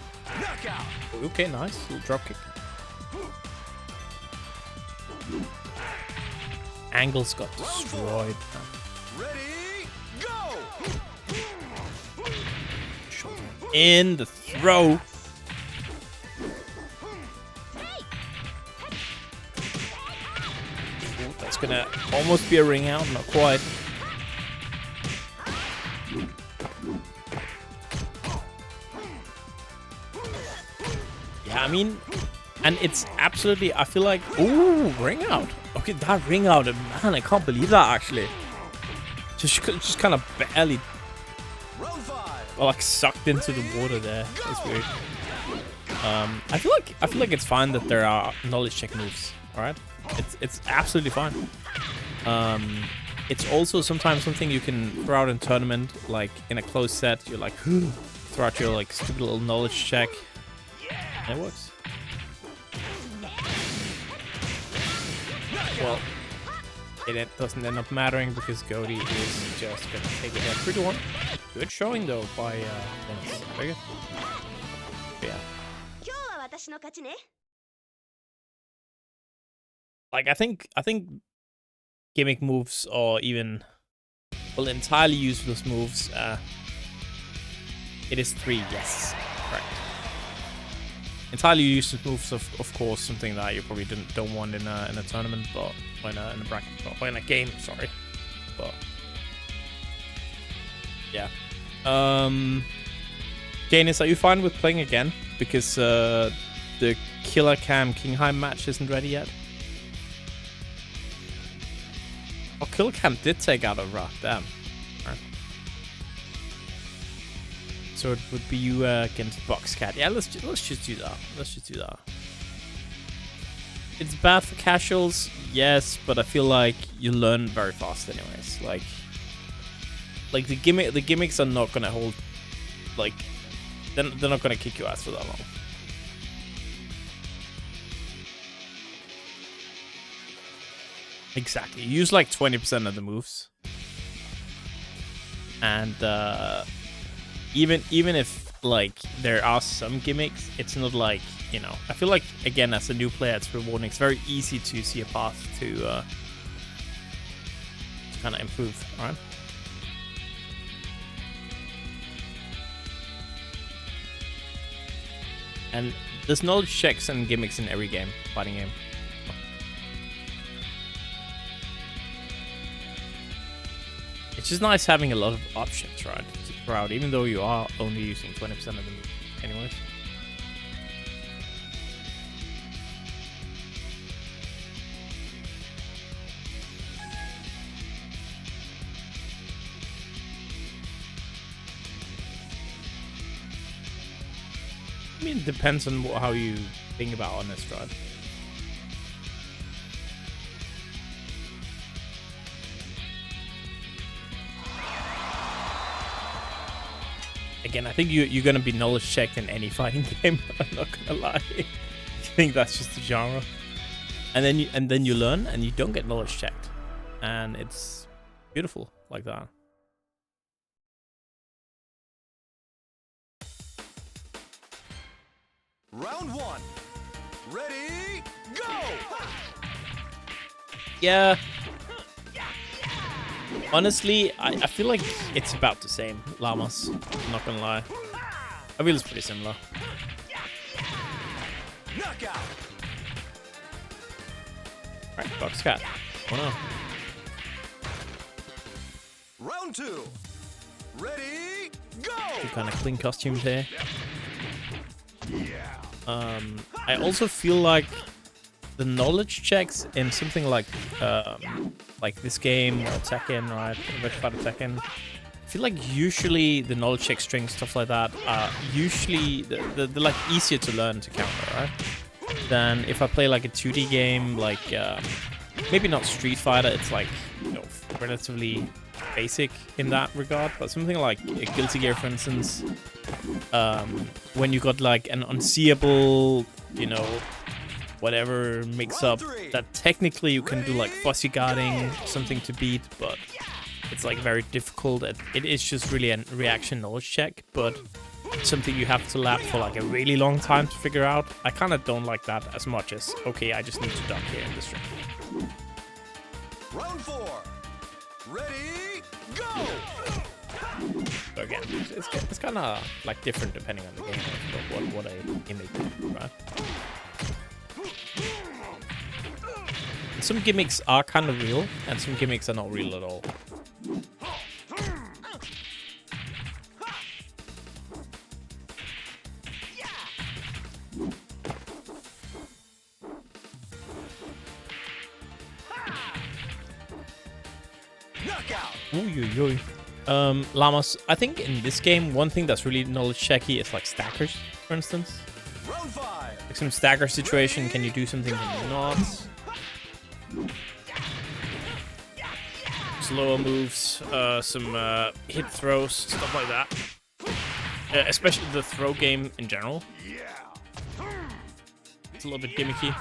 Okay, nice. Little drop kick. Angles got destroyed. Ready, go! In the throw. Ooh, that's gonna almost be a ring out, not quite. Yeah, I mean, and it's absolutely, I feel like, ooh, ring out. Okay, that ring out, man, I can't believe that actually. Just kind of barely, well, like sucked into the water there. That's weird. I feel like it's fine that there are knowledge check moves. All right, it's absolutely fine. It's also sometimes something you can throw out in tournament, like in a close set. You're like, throw out your like stupid little knowledge check, and it works. Well, it doesn't end up mattering because Goaty is just gonna take it at 3-1. Good showing though by Dennis. Very good. Yeah. Like I think gimmick moves or even entirely useless moves. It is 3, yes, correct. Entirely useless moves, of course, something that you probably don't want in a tournament, but or in a bracket, or in a game. Sorry, but yeah. Janus, are you fine with playing again? Because the Killer Cam Kingheim match isn't ready yet. Oh, Killer Cam did take out R.E.V.O. Damn. Right. So it would be you against Boxkatt. Yeah, let's just do that. Let's just do that. It's bad for casuals, yes, but I feel like you learn very fast anyways. Like the gimmicks are not gonna hold. Like they're not gonna kick your ass for that long. Exactly. You use like 20% of the moves, and even if like there are some gimmicks, it's not like, you know. I feel like again as a new player, it's rewarding. It's very easy to see a path to kind of improve. All right. And there's knowledge checks and gimmicks in every game, fighting game. It's just nice having a lot of options, right, to throw out, even though you are only using 20% of the move anyways. I mean, it depends on how you think about honest, right? Again, I think you're gonna be knowledge checked in any fighting game. I'm not gonna lie. I think that's just the genre. And then you learn, and you don't get knowledge checked, and it's beautiful like that. Round 1. Ready, go! Yeah. Honestly, I feel like it's about the same, Llamas. I'm not gonna lie. I feel it's pretty similar. Knockout. Alright, Boxkatt. Oh no. Round 2. Ready, go! Two kind of clean costumes here. Yeah. I also feel like the knowledge checks in something like this game or Tekken, right? Virtua Fighter Tekken. I feel like usually the knowledge check strings, stuff like that, are usually they're like easier to learn to counter, right? Than if I play like a 2D game, like maybe not Street Fighter. It's like, you know, relatively basic in that regard, but something like Guilty Gear, for instance, when you got like an unseeable, you know, whatever mix up that technically you can do like fuzzy guarding, something to beat, but it's like very difficult. It is just really a reaction knowledge check, but something you have to lap for like a really long time to figure out. I kind of don't like that as much as, okay, I just need to duck here in this round. Round 4. Ready, go! So again, it's kind of like different depending on the game, like what a gimmick do, right? Some gimmicks are kind of real, and some gimmicks are not real at all. Ooh. Llamas, I think in this game, one thing that's really knowledge checky is like stackers, for instance. Round 5. Like some stagger situation, can you do something, can you not? Slower moves, some hit throws, stuff like that. Especially the throw game in general. It's a little bit gimmicky.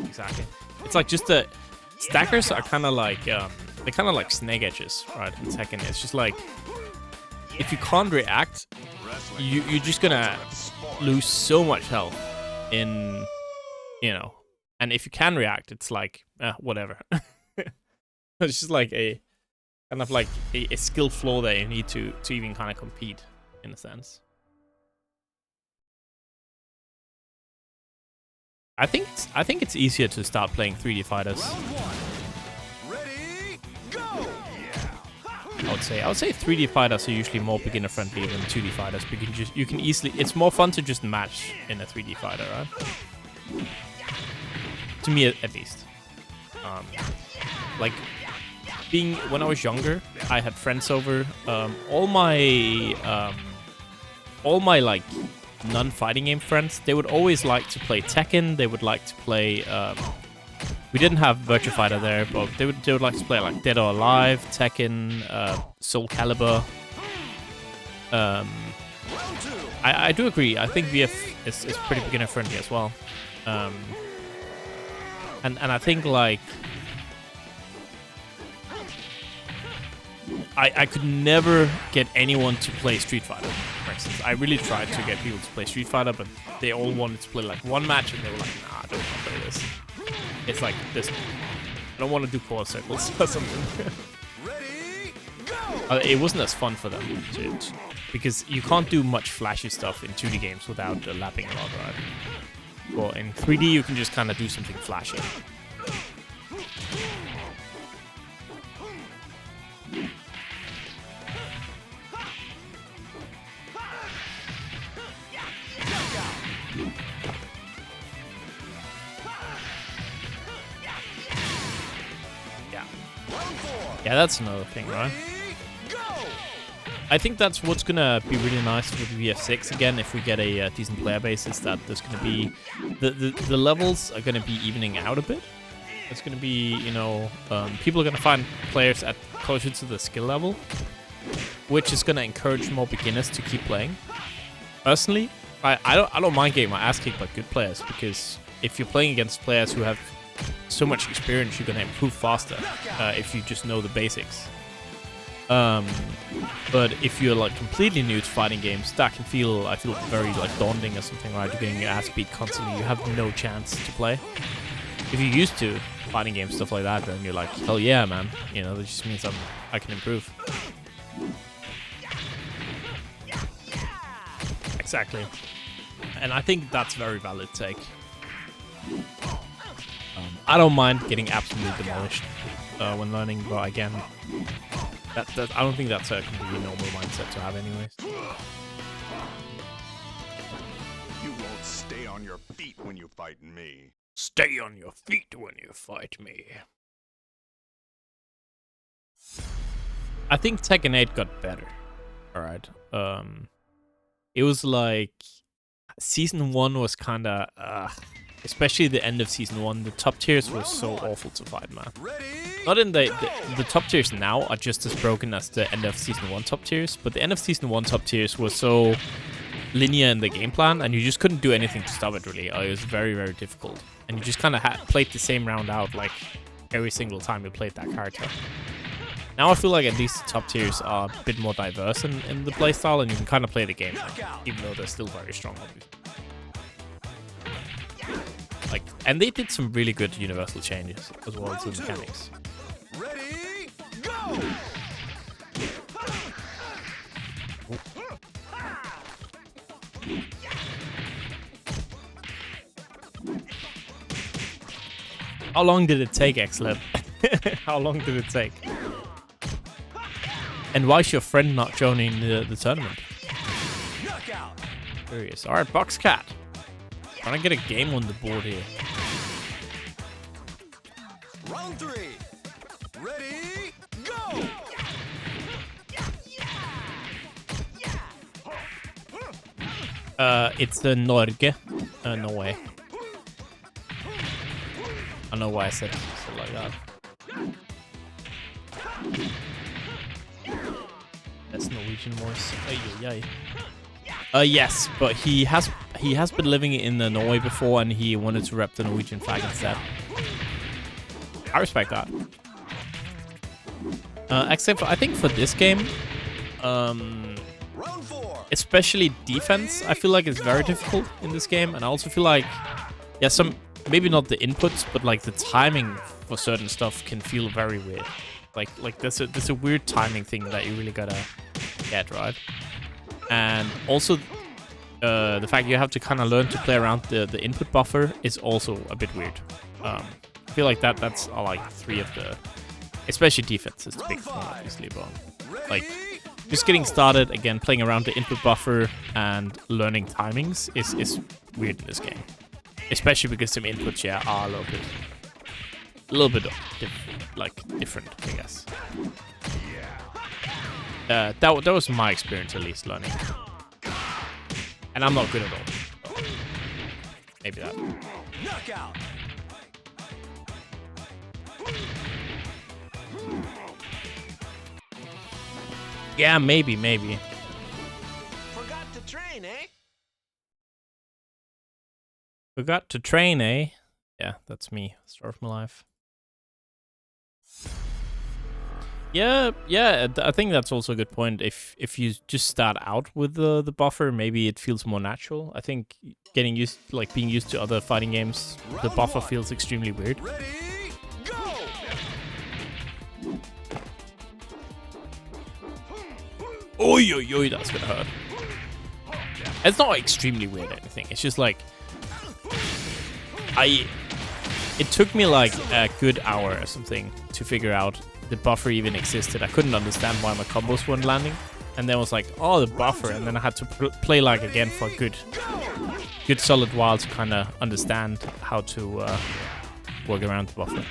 Exactly. It's like just the stackers are kind of like they're kind of like snake edges, right? In Tekken, it's just like if you can't react, you're just gonna lose so much health in, you know. And if you can react, it's like whatever. It's just like a kind of like a skill flaw that you need to even kind of compete in a sense. I think it's easier to start playing 3D fighters. Ready, go! I would say 3D fighters are usually more beginner friendly than 2D fighters because you can easily, it's more fun to just match in a 3D fighter, right? To me at least. Like when I was younger, I had friends over. All my like non-fighting game friends, they would always like to play Tekken. They would like to play we didn't have Virtua Fighter there, but they would like to play like Dead or Alive, Tekken, Soul Calibur. I do agree. I think VF is pretty beginner friendly as well. And I think like I could never get anyone to play Street Fighter, for instance. I really tried to get people to play Street Fighter, but they all wanted to play like one match, and they were like, nah, I don't want to play this. It's like this. I don't want to do core circles or something. Ready, go! It wasn't as fun for them, because you can't do much flashy stuff in 2D games without lapping a lot, right? Well, in 3D, you can just kind of do something flashy. Yeah, that's another thing, right? I think that's what's gonna be really nice with VF6 again, if we get a decent player base, is that there's gonna be the levels are gonna be evening out a bit. It's gonna be, you know, people are gonna find players at closer to the skill level, which is gonna encourage more beginners to keep playing. Personally, I don't mind getting my ass kicked by good players, because if you're playing against players who have so much experience, you're gonna improve faster if you just know the basics. But if you're like completely new to fighting games, that can feel, I feel, very like daunting or something, right? You're getting your ass beat constantly, you have no chance to play. If you're used to fighting games, stuff like that, then you're like, hell yeah, man. You know, that just means I can improve. Exactly. And I think that's very valid take. I don't mind getting absolutely demolished when learning, but again, I don't think that's a completely normal mindset to have anyways. You won't stay on your feet when you fight me. Stay on your feet when you fight me. I think Tekken 8 got better. Alright. It was like Season 1 was kinda especially the end of Season 1, the top tiers were so awful to fight, man. Not in the top tiers now are just as broken as the end of Season 1 top tiers, but the end of Season 1 top tiers were so linear in the game plan, and you just couldn't do anything to stop it, really. It was very, very difficult. And you just kind of played the same round out, like every single time you played that character. Now I feel like at least the top tiers are a bit more diverse in the playstyle, and you can kind of play the game, even though they're still very strong, obviously. Like, and they did some really good universal changes as well to the mechanics. Ready, go! How long did it take, xliiv? How long did it take? And why is your friend not joining the tournament? Curious. Alright, Boxkatt. Trying to get a game on the board here. Round 3. Ready, go! It's the Norge. Norway. I don't know why I said it like that. That's Norwegian voice. Yes, but he has been living in Norway before, and he wanted to rep the Norwegian flag instead. I respect that. Except for, I think for this game, especially defense, I feel like it's very difficult in this game, and I also feel like, yeah, maybe not the inputs, but like the timing for certain stuff can feel very weird. Like there's a weird timing thing that you really gotta get right. And also, the fact you have to kind of learn to play around the input buffer is also a bit weird. I feel like that's like 3 of the, especially defense is the big one, obviously, but like just getting started again, playing around the input buffer and learning timings is weird in this game, especially because some inputs are a little bit different, I guess. That was my experience, at least, learning. And I'm not good at all. So maybe that. Knockout. Yeah, maybe. Forgot to train, eh? Forgot to train, eh? Yeah, that's me. Start of my life. Yeah, I think that's also a good point. If you just start out with the buffer, maybe it feels more natural. I think being used to other fighting games, the buffer feels extremely weird. Ready, go! Oi, that's gonna hurt. It's not extremely weird or anything. It's just like it took me like a good hour or something to figure out the buffer even existed. I couldn't understand why my combos weren't landing, and then I was like, oh, the buffer, and then I had to play like again for a good solid while to kind of understand how to work around the buffer.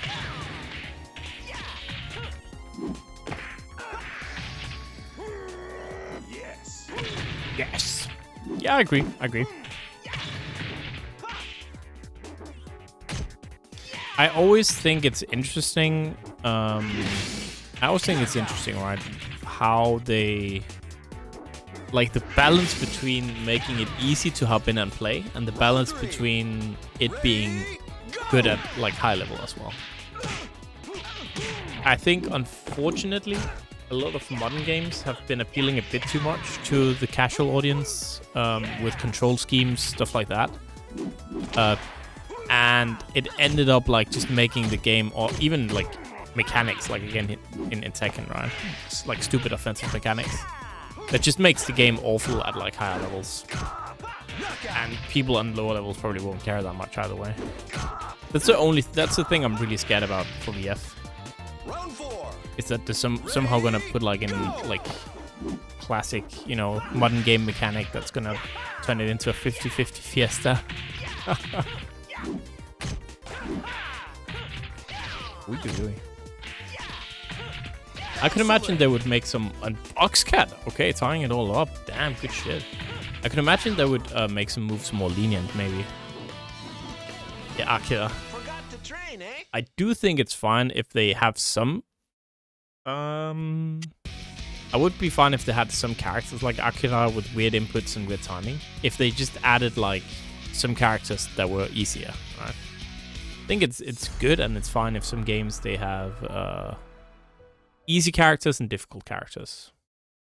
Yes. Yeah, I agree. I always think it's interesting. Right? How they like the balance between making it easy to hop in and play, and the balance between it being good at like high level as well. I think, unfortunately, a lot of modern games have been appealing a bit too much to the casual audience with control schemes, stuff like that. And it ended up like just making the game, or even like mechanics, like again in Tekken, right? It's like stupid offensive mechanics that just makes the game awful at like higher levels. And people on lower levels probably won't care that much either way. That's the thing I'm really scared about for VF. Is that they're somehow gonna put like in like classic, modern game mechanic that's gonna turn it into a 50-50 fiesta. I could imagine they would make some Boxkatt. Okay, tying it all up. Damn, good shit. I could imagine they would make some moves more lenient, maybe. Yeah, Akira. Forgot to train, eh? I do think it's fine if they have some. I would be fine if they had some characters like Akira with weird inputs and weird timing. If they just added like some characters that were easier, right? I think it's good and it's fine if some games they have easy characters and difficult characters.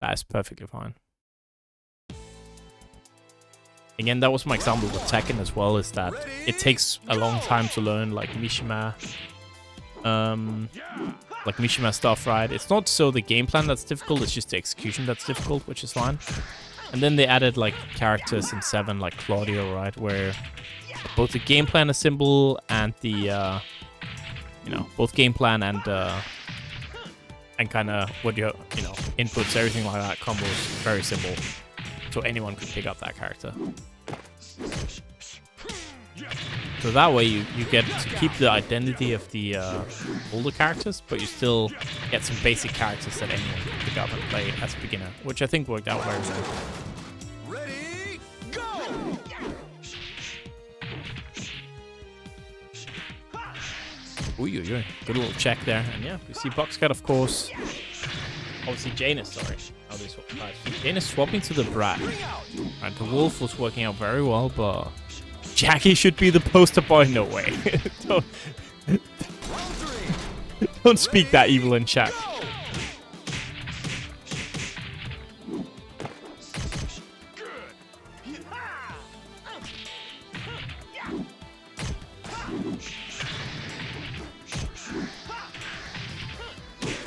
That's perfectly fine. Again, that was my example with Tekken as well, is that it takes a long time to learn like Mishima stuff, right? It's not so the game plan that's difficult, it's just the execution that's difficult, which is fine. And then they added like characters in 7 like Claudio, right, where both the game plan is simple and the both game plan and kind of what you know, inputs, everything like that, combos, very simple. So anyone could pick up that character. So that way you get to keep the identity of the older characters, but you still get some basic characters that anyone can pick up and play as a beginner, which I think worked out very well. Ready, go! Ooh, good little check there. And yeah, we see Boxkatt, of course. Obviously, Janus, sorry. Oh, this one. Janus swapping to the Brat. And the Wolf was working out very well, but Jacky should be the poster boy. No way. Don't speak that evil in chat.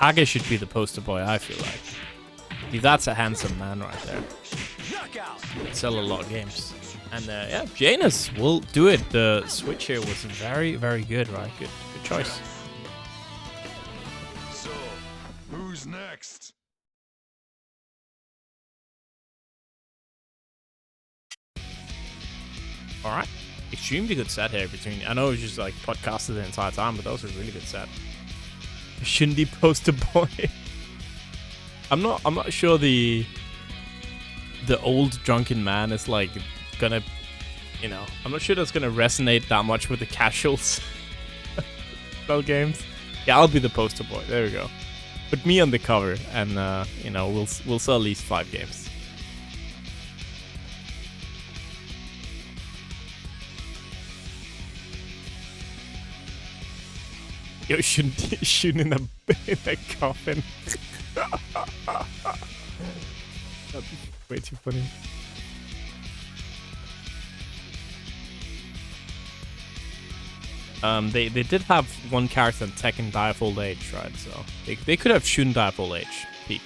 Aga should be the poster boy, I feel like. See, that's a handsome man right there. He'd sell a lot of games. And yeah, Janus will do it. The switch here was very, very good, right? Good choice. So, who's next? All right. Extremely good set here between. I know it was just like podcasted the entire time, but that was a really good set. Shindy poster boy. I'm not sure the old drunken man is like gonna, I'm not sure that's gonna resonate that much with the casuals. Spell games. Yeah, I'll be the poster boy. There we go. Put me on the cover, and we'll sell at least 5 games. Yo, Shun in a coffin. That's way too funny. They did have one character in Tekken die of old age, right? So they could have Shun die of old age peak.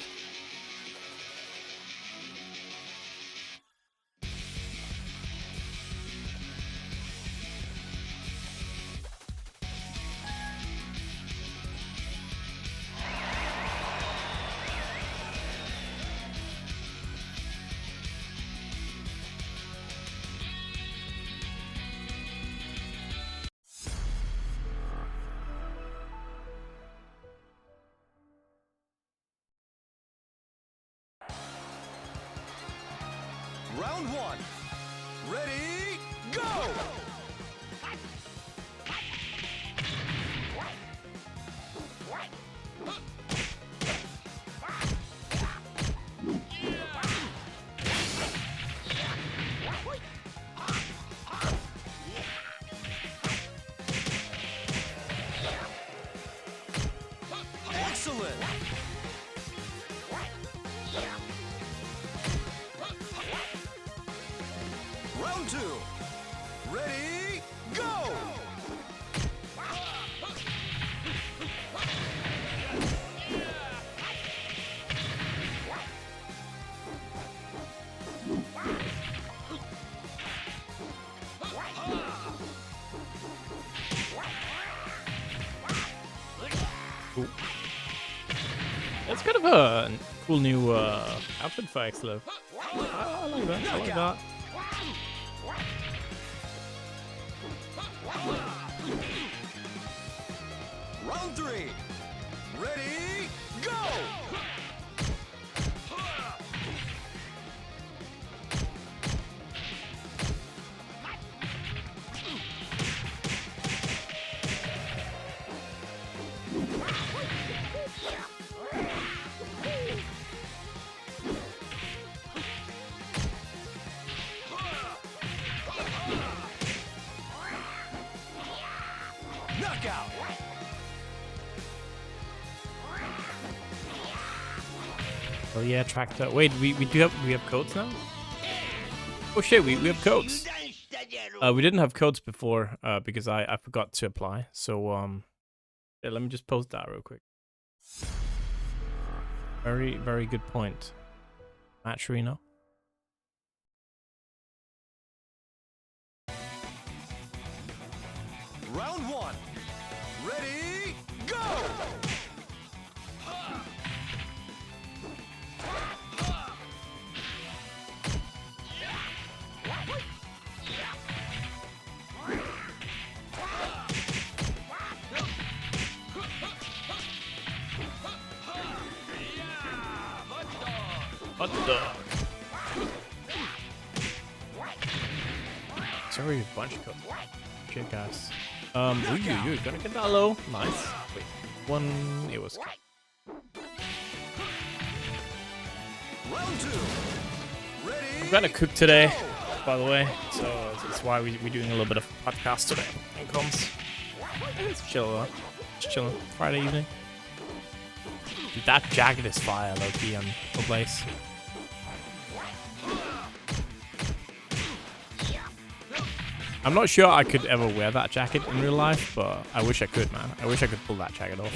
Round 1. Ready, go! Excellent! Round 2. Ready, go! Ooh. That's kind of a cool new outfit for xliiv. I like that. I like that. Round 3. Ready, go! Oh yeah, tractor. Wait, we have codes now? Oh shit, we have codes. We didn't have codes before because I forgot to apply. So yeah, let me just post that real quick. Very good point. Match Reno. Round 1. Ready, go! Hot dog. Sorry, a bunch of codes. Shit, guys. You're gonna get that low. Nice. Wait, one. It was. Round 2. Ready, I'm gonna cook today, by the way. So that's why we're doing a little bit of podcast today. In comms. It's chill though. Just chilling. Friday evening. Dude, that jacket is fire, low-key, on the place. I'm not sure I could ever wear that jacket in real life, but I wish I could, man. I wish I could pull that jacket off.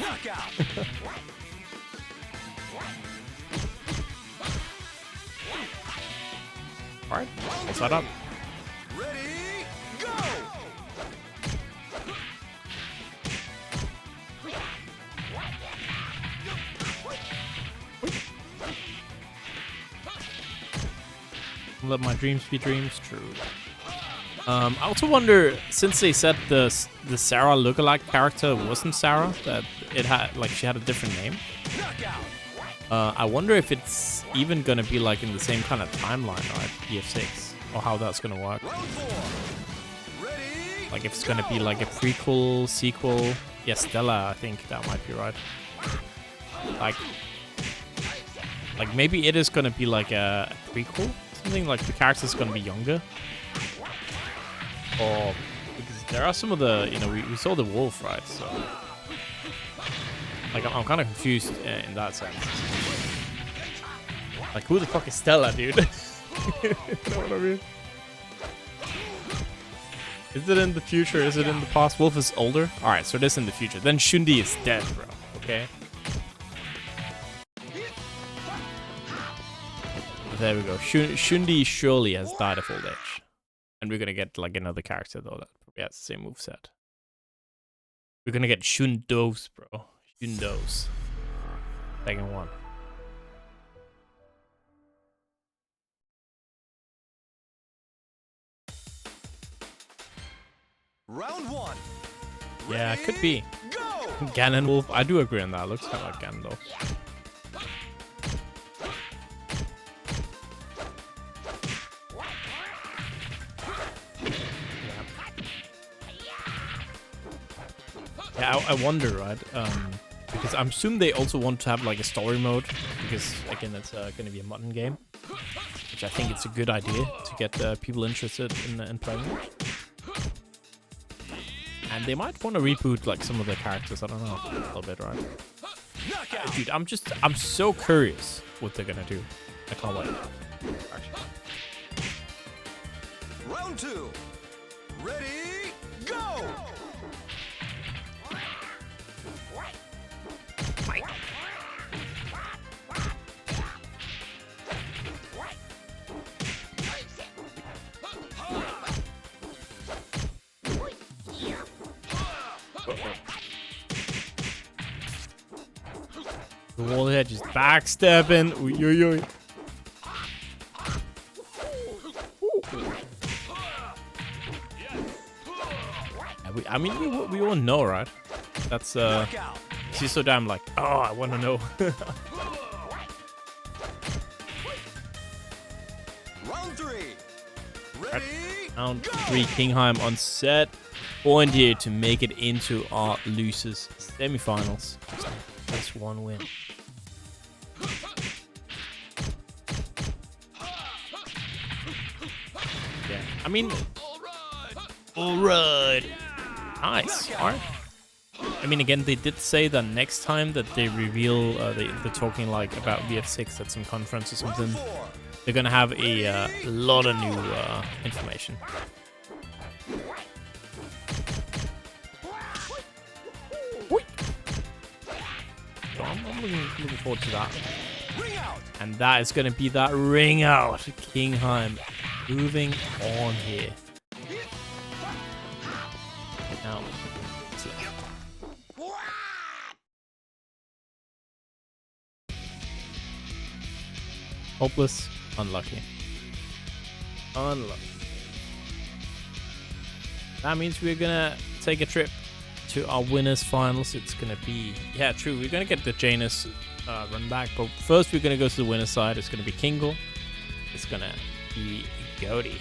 Alright, let's set up. ready, go! Let my dreams be dreams, true. I also wonder, since they said the Sarah lookalike character wasn't Sarah, that it had she had a different name. I wonder if it's even gonna be like in the same kind of timeline, right? EF6, or how that's gonna work. Like if it's gonna be like a prequel, sequel. Yeah, Stella, I think that might be right. Like maybe it is gonna be like a prequel, something like the character's gonna be younger. Or because there are some of the, we saw the wolf, right? So like I'm kind of confused in that sense. Like who the fuck is Stella, dude? You know what I mean? Is it in the future? Is it in the past? Wolf is older. All right, so this in the future. Then Shundi is dead, bro. Okay. There we go. Shundi surely has died of old age. And we're gonna get like another character though that probably has the same moveset. We're gonna get Shundos, bro. Shundos. Second one. Round 1. Yeah, it could be. Go! Ganondorf. I do agree on that. Looks kind of like Ganondorf. Yeah, I wonder, right? Because I'm assuming they also want to have like a story mode, because again, it's going to be a modern game, which I think it's a good idea to get people interested in playing it. And they might want to reboot like some of the characters. I don't know, a little bit, right? Dude, I'm so curious what they're gonna do. I can't wait. Actually. Round 2. Ready, go! The wall here just backstabbing. Oy. I mean, we all know, right? That's she's so damn like, oh, I want to know. Round 3. Ready, Round go! 3, Kingheim on set. Point here to make it into our losers semifinals. That's one win. Yeah, I mean, all right. Nice. All right. I mean, again, they did say that next time that they reveal, they're talking like about VF6 at some conference or something, they're gonna have a lot of new information. So I'm looking forward to that. And that is gonna be that ring out. Kingheim moving on here. Now, hopeless, unlucky. Unlucky. That means we're gonna take a trip to our winners finals. It's gonna be, yeah, true. We're gonna get the Janus run back, but first we're gonna go to the winner's side. It's gonna be Kingle. It's gonna be Goaty.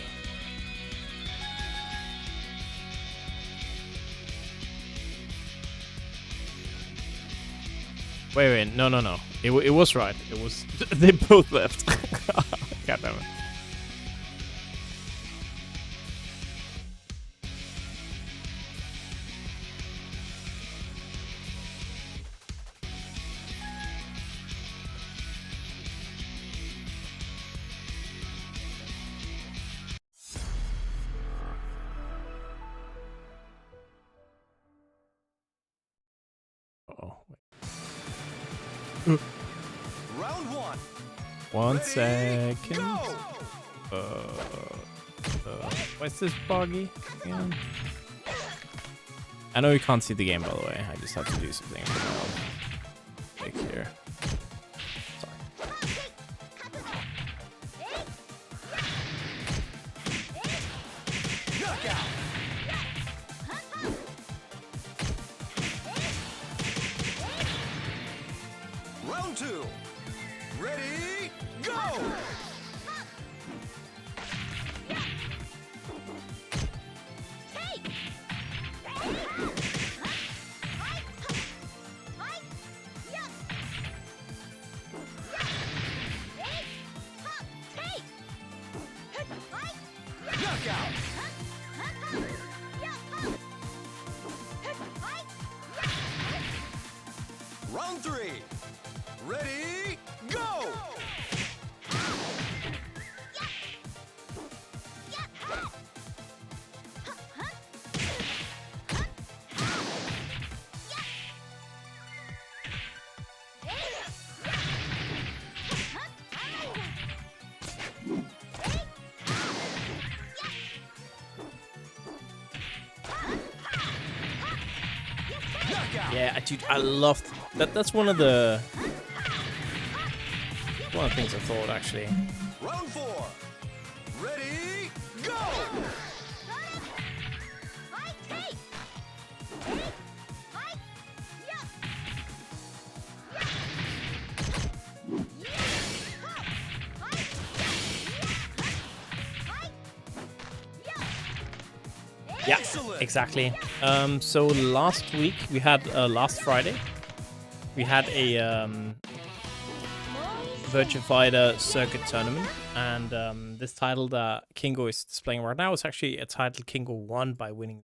Wait, no. It was right. It was, they both left. God damn it. Round one. 1 Ready, second. go! What's this buggy again? I know you can't see the game, by the way. I just have to do something. Like here. Sorry. Knockout. Round two. Ready, go! Knockout. Round three. Ready, go! Yeah, dude, I loved that. That's one of the things I thought, actually. Round four. Ready, go! Yeah, Excellent. exactly. So last week we had last Friday we had a Virtua Fighter circuit tournament, and this title that Kingo is displaying right now is actually a title Kingo won by winning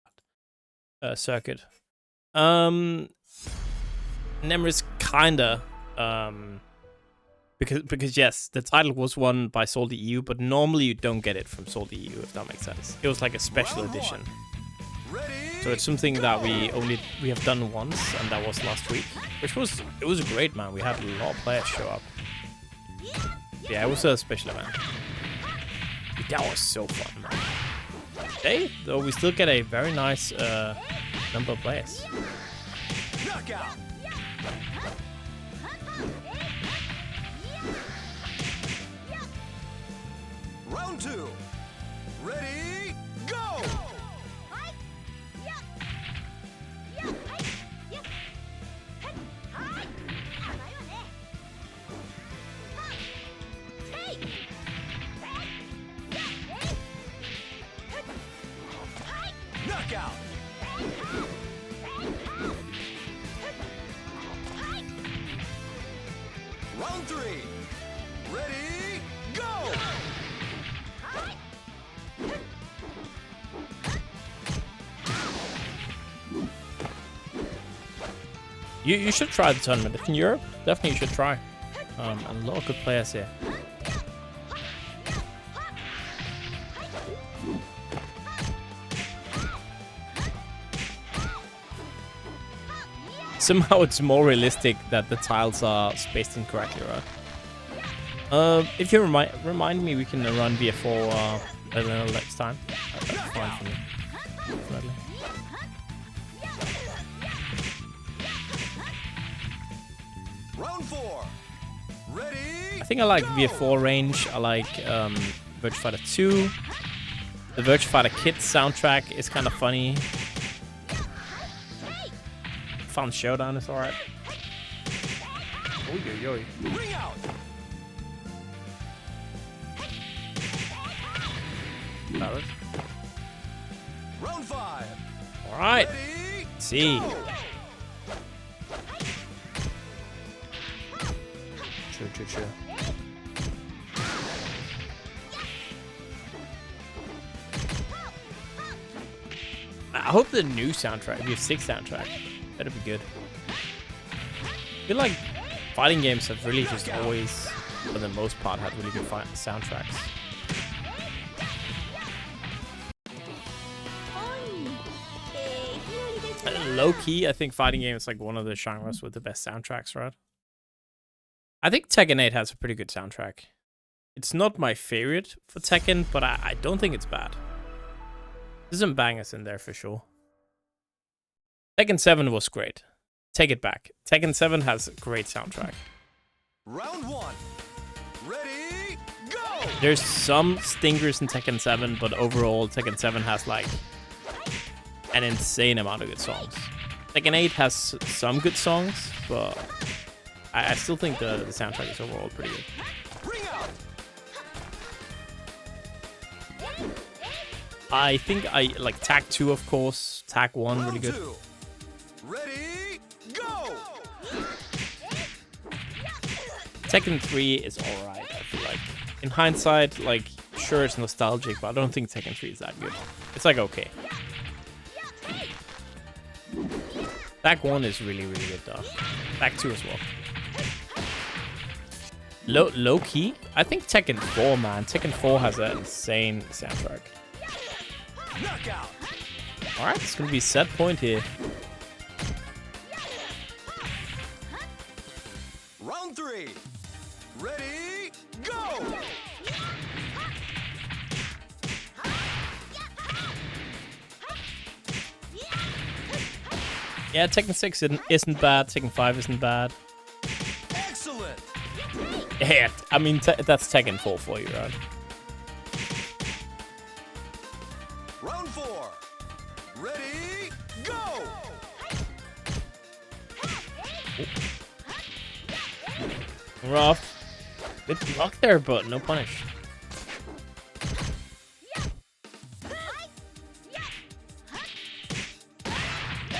that circuit. Nemris kinda because yes, the title was won by SaltyEU, but normally you don't get it from SaltyEU, if that makes sense. It was like a special edition. So it's something that we have done once, and that was last week, which was great, man. We had a lot of players show up. Yeah, it was a special event. That was so fun, man. Today, though, we still get a very nice number of players. Knockout. Round two. Ready, go! Knockout. Round three. Ready, go! You should try the tournament. If in Europe, definitely you should try. And a lot of good players here. Somehow it's more realistic that the tiles are spaced incorrectly, right? If you remind me, we can run VF4 next time. That's fine for me. Definitely. Round 4. Ready? I think I like VF4 range. I like Virtua Fighter 2. The Virtua Fighter Kit soundtrack is kind of funny. Fun Showdown is alright. Oi. Ring out. Valid. Round 5. Alright. Ready? See. Go. True. I hope the new soundtrack, VF6 soundtrack, better be good. I feel like fighting games have really just always, for the most part, had really good soundtracks. Low key, I think fighting games is like one of the genres with the best soundtracks, right? I think Tekken 8 has a pretty good soundtrack. It's not my favorite for Tekken, but I don't think it's bad. There's some bangers in there for sure. Tekken 7 was great. Take it back. Tekken 7 has a great soundtrack. Round 1. Ready? Go. There's some stinkers in Tekken 7, but overall Tekken 7 has like an insane amount of good songs. Tekken 8 has some good songs, but I still think the soundtrack is overall pretty good. Ring out. I think I like Tag 2, of course. Tag 1, really good. Round 2. Ready? Go. Tekken 3 is alright, I feel like. In hindsight, like, sure it's nostalgic, but I don't think Tekken 3 is that good. It's like okay. Tag 1 is really good though. Tag 2 as well. Low key? I think Tekken 4, man. Tekken 4 has an insane soundtrack. Knockout. Alright, it's gonna be set point here. Round 3. Ready? Go. Yeah, Tekken 6 isn't bad. Tekken 5 isn't bad. Excellent. Yeah, I mean, that's Tekken 4 for you, right? Round 4. Ready? Go. Rough. Good block there, but no punish.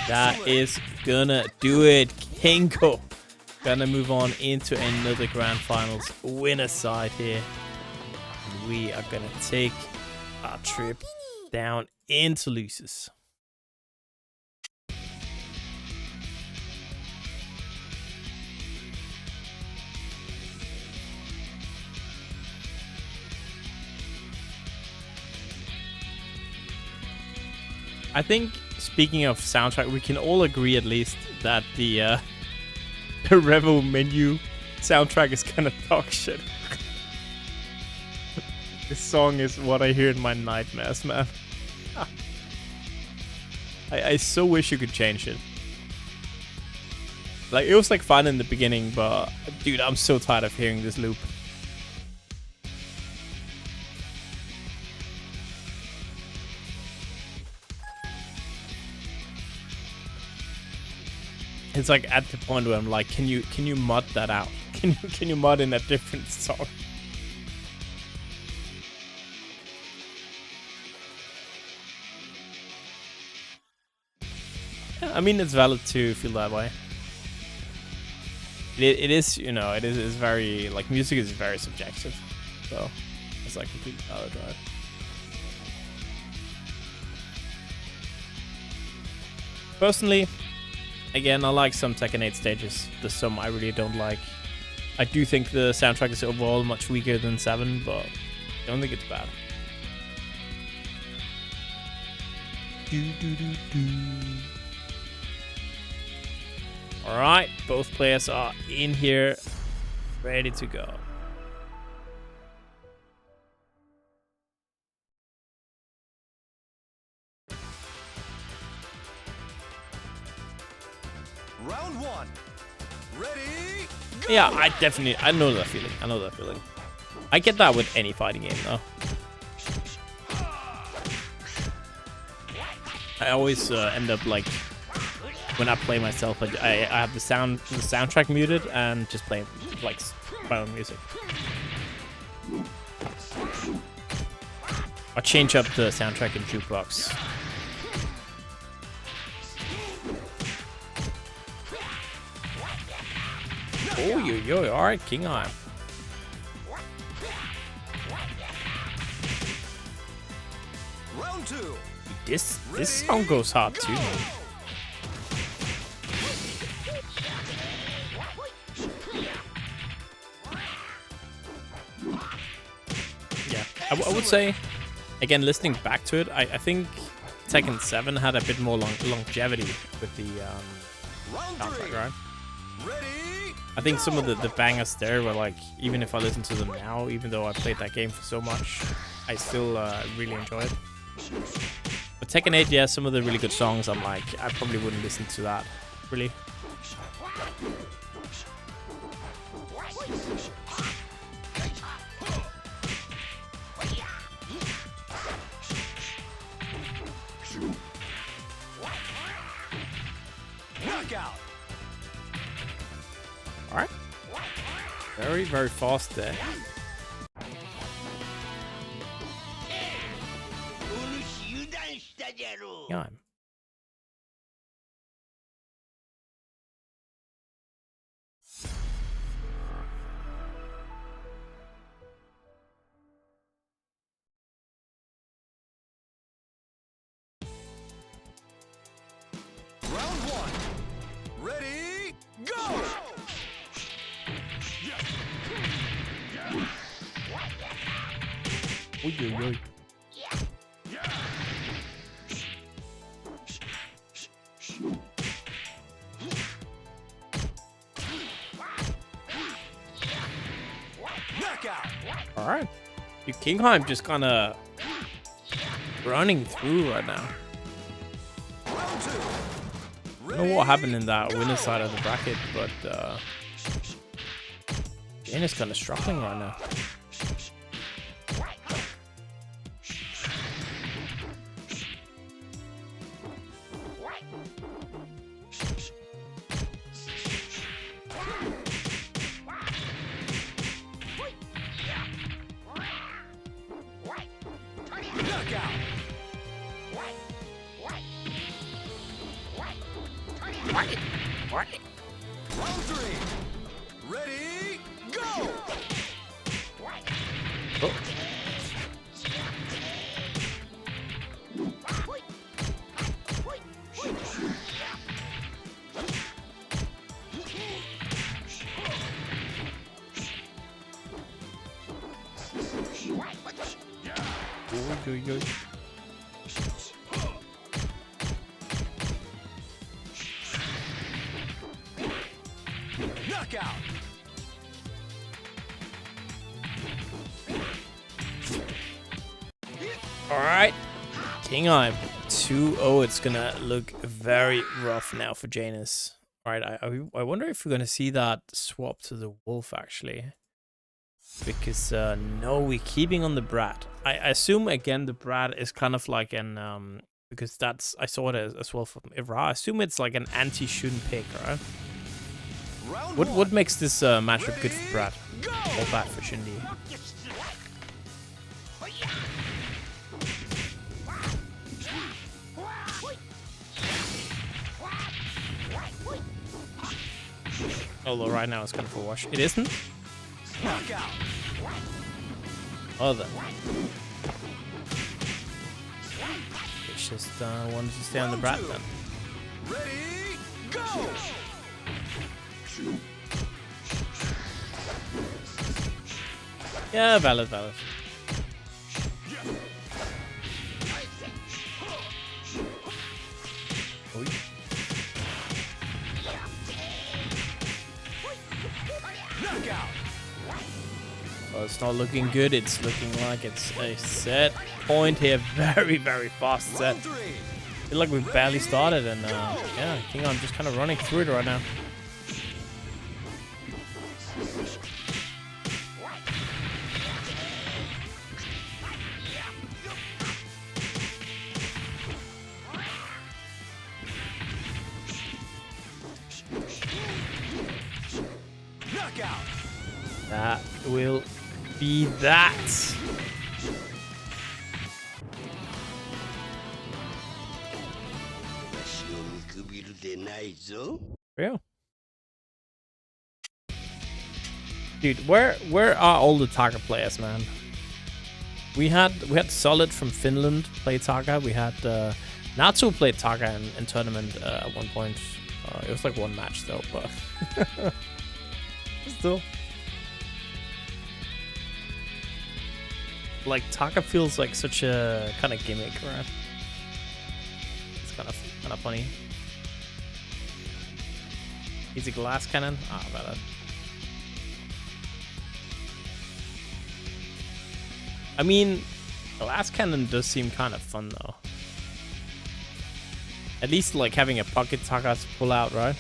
That is gonna do it. Kinko gonna move on into another grand finals winner side here. And we are gonna take our trip down into losers. I think, speaking of soundtrack, we can all agree at least that the R.E.V.O menu soundtrack is kind of dog shit. This song is what I hear in my nightmares, man. I so wish you could change it. Like, it was like fun in the beginning, but dude, I'm so tired of hearing this loop. It's like at the point where I'm like, can you mod that out? Can you mod in a different song? Yeah, I mean, it's valid to feel that way. It is, you know, it is very, like, music is very subjective, so it's like completely valid, right? Personally, Again, I like some Tekken 8 stages. There's some I really don't like. I do think the soundtrack is overall much weaker than 7, but I don't think it's bad. Alright, both players are in here, ready to go. Round 1. Ready? Go! Yeah, I know that feeling. I know that feeling. I get that with any fighting game though. I always end up like when I play myself, I have the soundtrack muted and just play like my own music. I change up the soundtrack in Jubbjubb. Oh, yo, all right, Kingheim. Round 2. This song goes hard too, man. Yeah, I would say, again, listening back to it, I think Tekken 7 had a bit more longevity with the soundtrack, right? Ready? I think some of the bangers there were like, even if I listen to them now, even though I played that game for so much, I still really enjoy it. But Tekken 8, yeah, some of the really good songs, I'm like, I probably wouldn't listen to that, really. Knockout. Alright. Very, very fast there. Yeah. Round 1. Ready? Go! Oy. Knockout. Alright. Kingheim just kind of running through right now. Round 2. I don't know what happened in that winner side of the bracket, but Jane is kind of struggling right now. Round 3. Ready? Go! Oh. Oy. Knockout. Alright. Kingheim 2-0. It's gonna look very rough now for Janus. Alright, I wonder if we're gonna see that swap to the Wolf actually. Because no, we're keeping on the Brat. I assume again the Brat is kind of like an because that's I saw it as well from R.E.V.O. I assume it's like an anti-Shun pick, right? What makes this matchup good for Brat? Or bad for Shindy? Although right now it's kind of a wash. It isn't? Oh, then. It's just wanted to stay on the Brat then. Ready? Go! Yeah, valid. Oy. Knockout! Well, it's not looking good. It's looking like it's a set point here. Very, very fast set. Round 3. I feel like we've barely started, and yeah, I think I'm just kind of running through it right now. Knockout! That will be that. Yeah. Dude, where are all the Taka players, man? We had Solid from Finland play Taka. We had Natsu played Taka in tournament at one point. It was like one match though, but still. Like Taka feels like such a kind of gimmick, right? It's kind of funny. He's a glass cannon. Ah, valid. I mean, glass cannon does seem kind of fun though. At least like having a pocket Taka to pull out, right?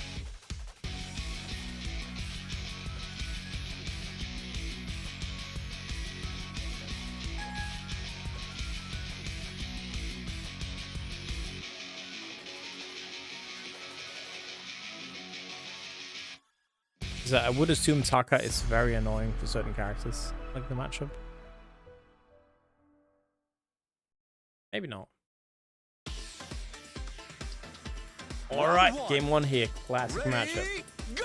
So I would assume Taka is very annoying for certain characters, like the matchup. Maybe not. Alright, game one here. Classic matchup. Ready, go!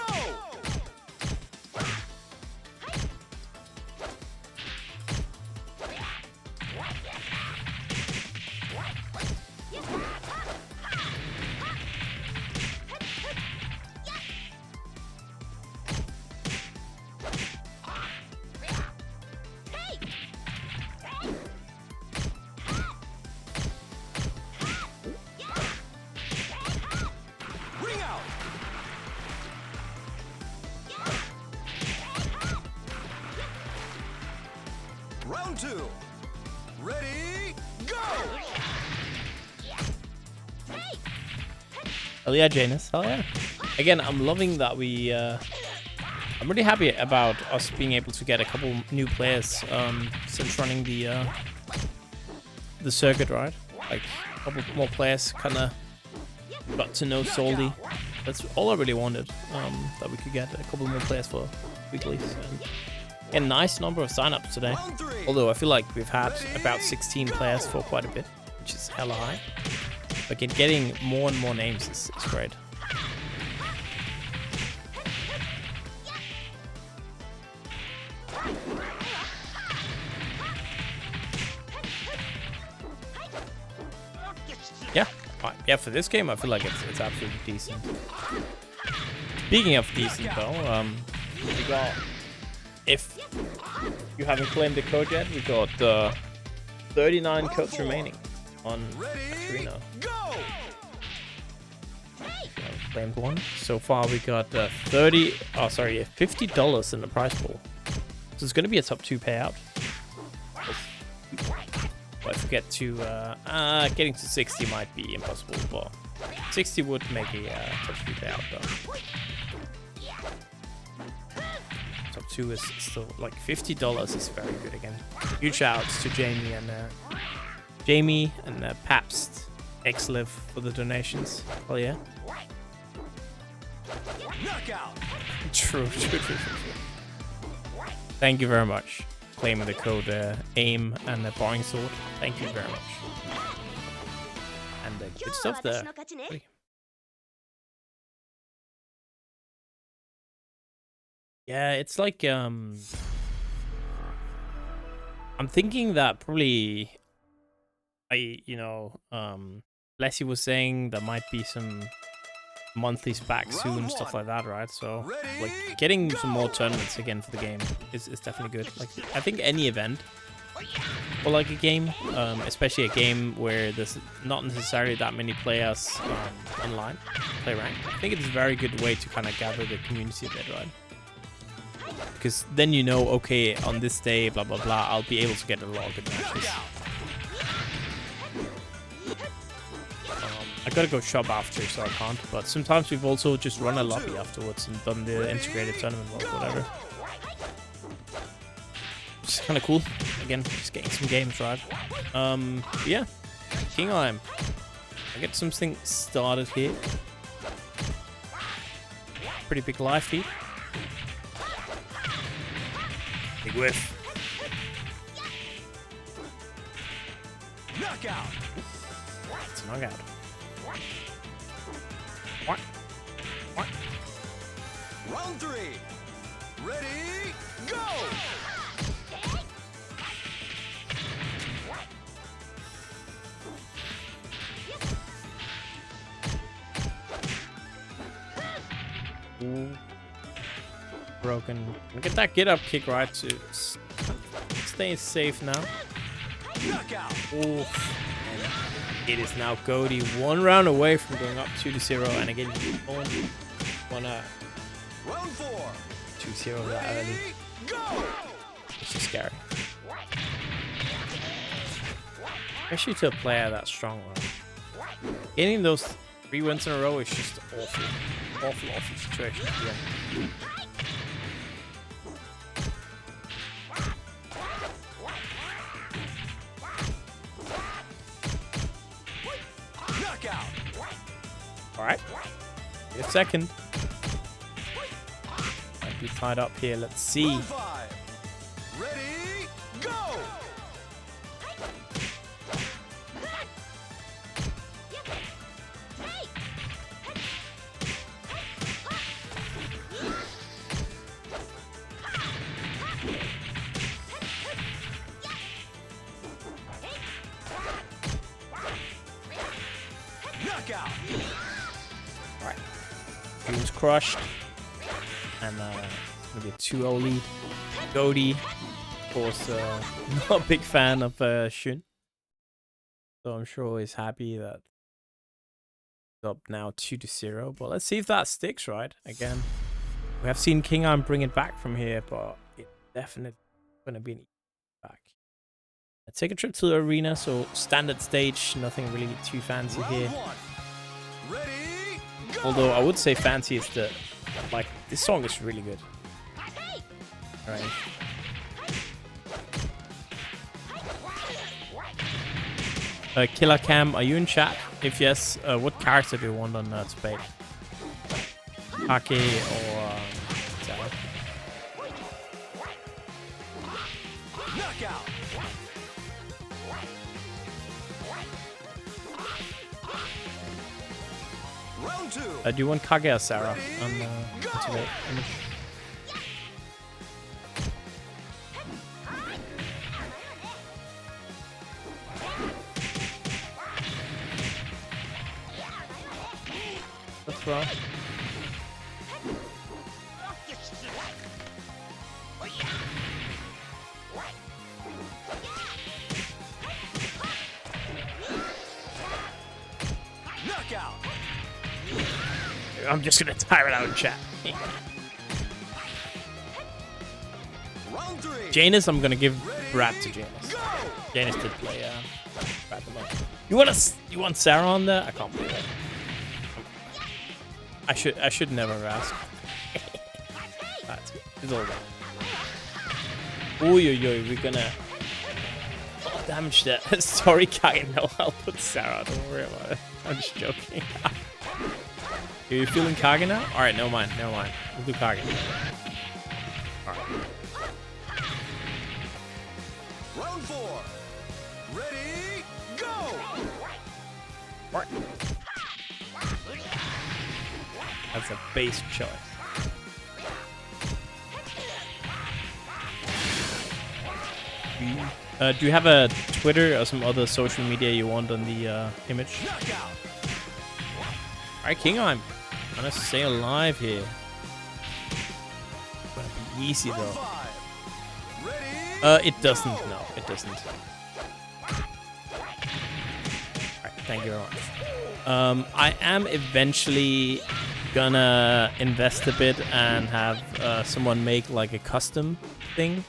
Ring out! Round 2. Ready, go! Hell yeah, Janus. Hell yeah. Again, I'm loving that we... I'm really happy about us being able to get a couple new players since running the circuit, right? Like, a couple more players kind of got to know Salty. That's all I really wanted, that we could get a couple more players for weeklies. And a nice number of signups today. Round 3. Although I feel like we've had about 16 players for quite a bit, which is hella high. But getting more and more names is great. Yeah, yeah. For this game, I feel like it's absolutely decent. Speaking of decent, though, we got, if you haven't claimed the code yet, we got 39 codes remaining on Ready, Arena. go! Claimed one. So far, we got $50 in the prize pool. So it's going to be a top 2 payout. But if we get to getting to 60 might be impossible. Well, 60 would make a top 2 payout though. Top 2 is still like $50 is very good again. Huge shouts to Jamie and Pabst xliiv for the donations. Oh yeah. Knockout! True. Thank you very much. Claiming the code AIM and the Boring Sword. Thank you very much. And good stuff there. Hey. Yeah, it's like I'm thinking that probably Leslie was saying there might monthlies back soon, stuff like that, right? So like getting some more tournaments again for the game is definitely good. Like I think any event or like a game, especially a game where there's not necessarily that many players online play ranked, I think it's a very good way to kind of gather the community a bit, right? Because then you know, okay, on this day, blah blah blah, I'll be able to get a lot of good matches. I gotta go shop after, so I can't. But sometimes we've also just run a lobby afterwards and done the integrated tournament or whatever. Which is kind of cool. Again, just getting some games right. Yeah, Kingheim. I get something started here. Pretty big live feed. Big whiff. Knockout. It's a knockout. What? What? Round 3. Ready, go! Ooh. Broken. Get that get up kick right to stay safe now. Knockout. Ooh. It is now Goaty 1 round away from going up 2-0, and again you don't wanna Round 4. 2-0 that early. Go! It's just scary. Especially to a player that strong, right? Getting those 3 wins in a row is just awful. Awful situation. Yeah. Knockout. Alright. Get a second. Might be tied up here. Let's see. Round 5. Ready, go! Knockout. Alright. Dream's crushed. And maybe a 2-0 lead. Goaty, of course, not a big fan of Shun. So I'm sure he's happy that it's up now 2-0. But let's see if that sticks, right? Again, we have seen Kingheim bring it back from here, but it's definitely going to be an easy back. Let's take a trip to the arena. So standard stage, nothing really too fancy here. Round 1. Ready, go! Although I would say fancy is the, like, this song is really good. Right. Killer Cam, are you in chat? If yes, what character do you want on Spade? Jacky or Zara? Knockout. Round 2. Do you want Kage or Sarah on Spade? That's wrong. Knockout. I'm just gonna tire it out in chat. Round 3. Janus, I'm gonna give Brad to Janus. Go! Janus did play Brad the most. You want Sarah on there? I can't believe it. I should never have asked. That's good. It's all right. We're gonna damage that. Sorry, Kai. No, I'll put Sarah. Don't worry about it. I'm just joking. Are you feeling Kage now? Alright, never mind. We'll do Kage. Alright. Round 4. Ready, go! Alright. That's a base choice. Do you have a Twitter or some other social media you want on the image? Knockout. Alright, Kingheim. Gonna stay alive here. Gonna be easy Round though. 5. Ready? It doesn't. go. No, it doesn't. Alright, thank you very much. I am eventually gonna invest a bit and have someone make like a custom thing,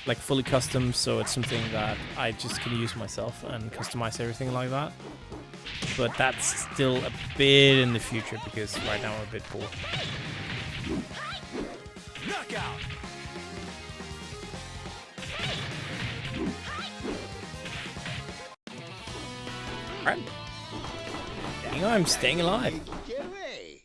like fully custom, so it's something that I just can use myself and customize everything like that. But that's still a bit in the future because right now we're a bit poor. Knockout. Alright. Dang, I'm staying alive. Get away.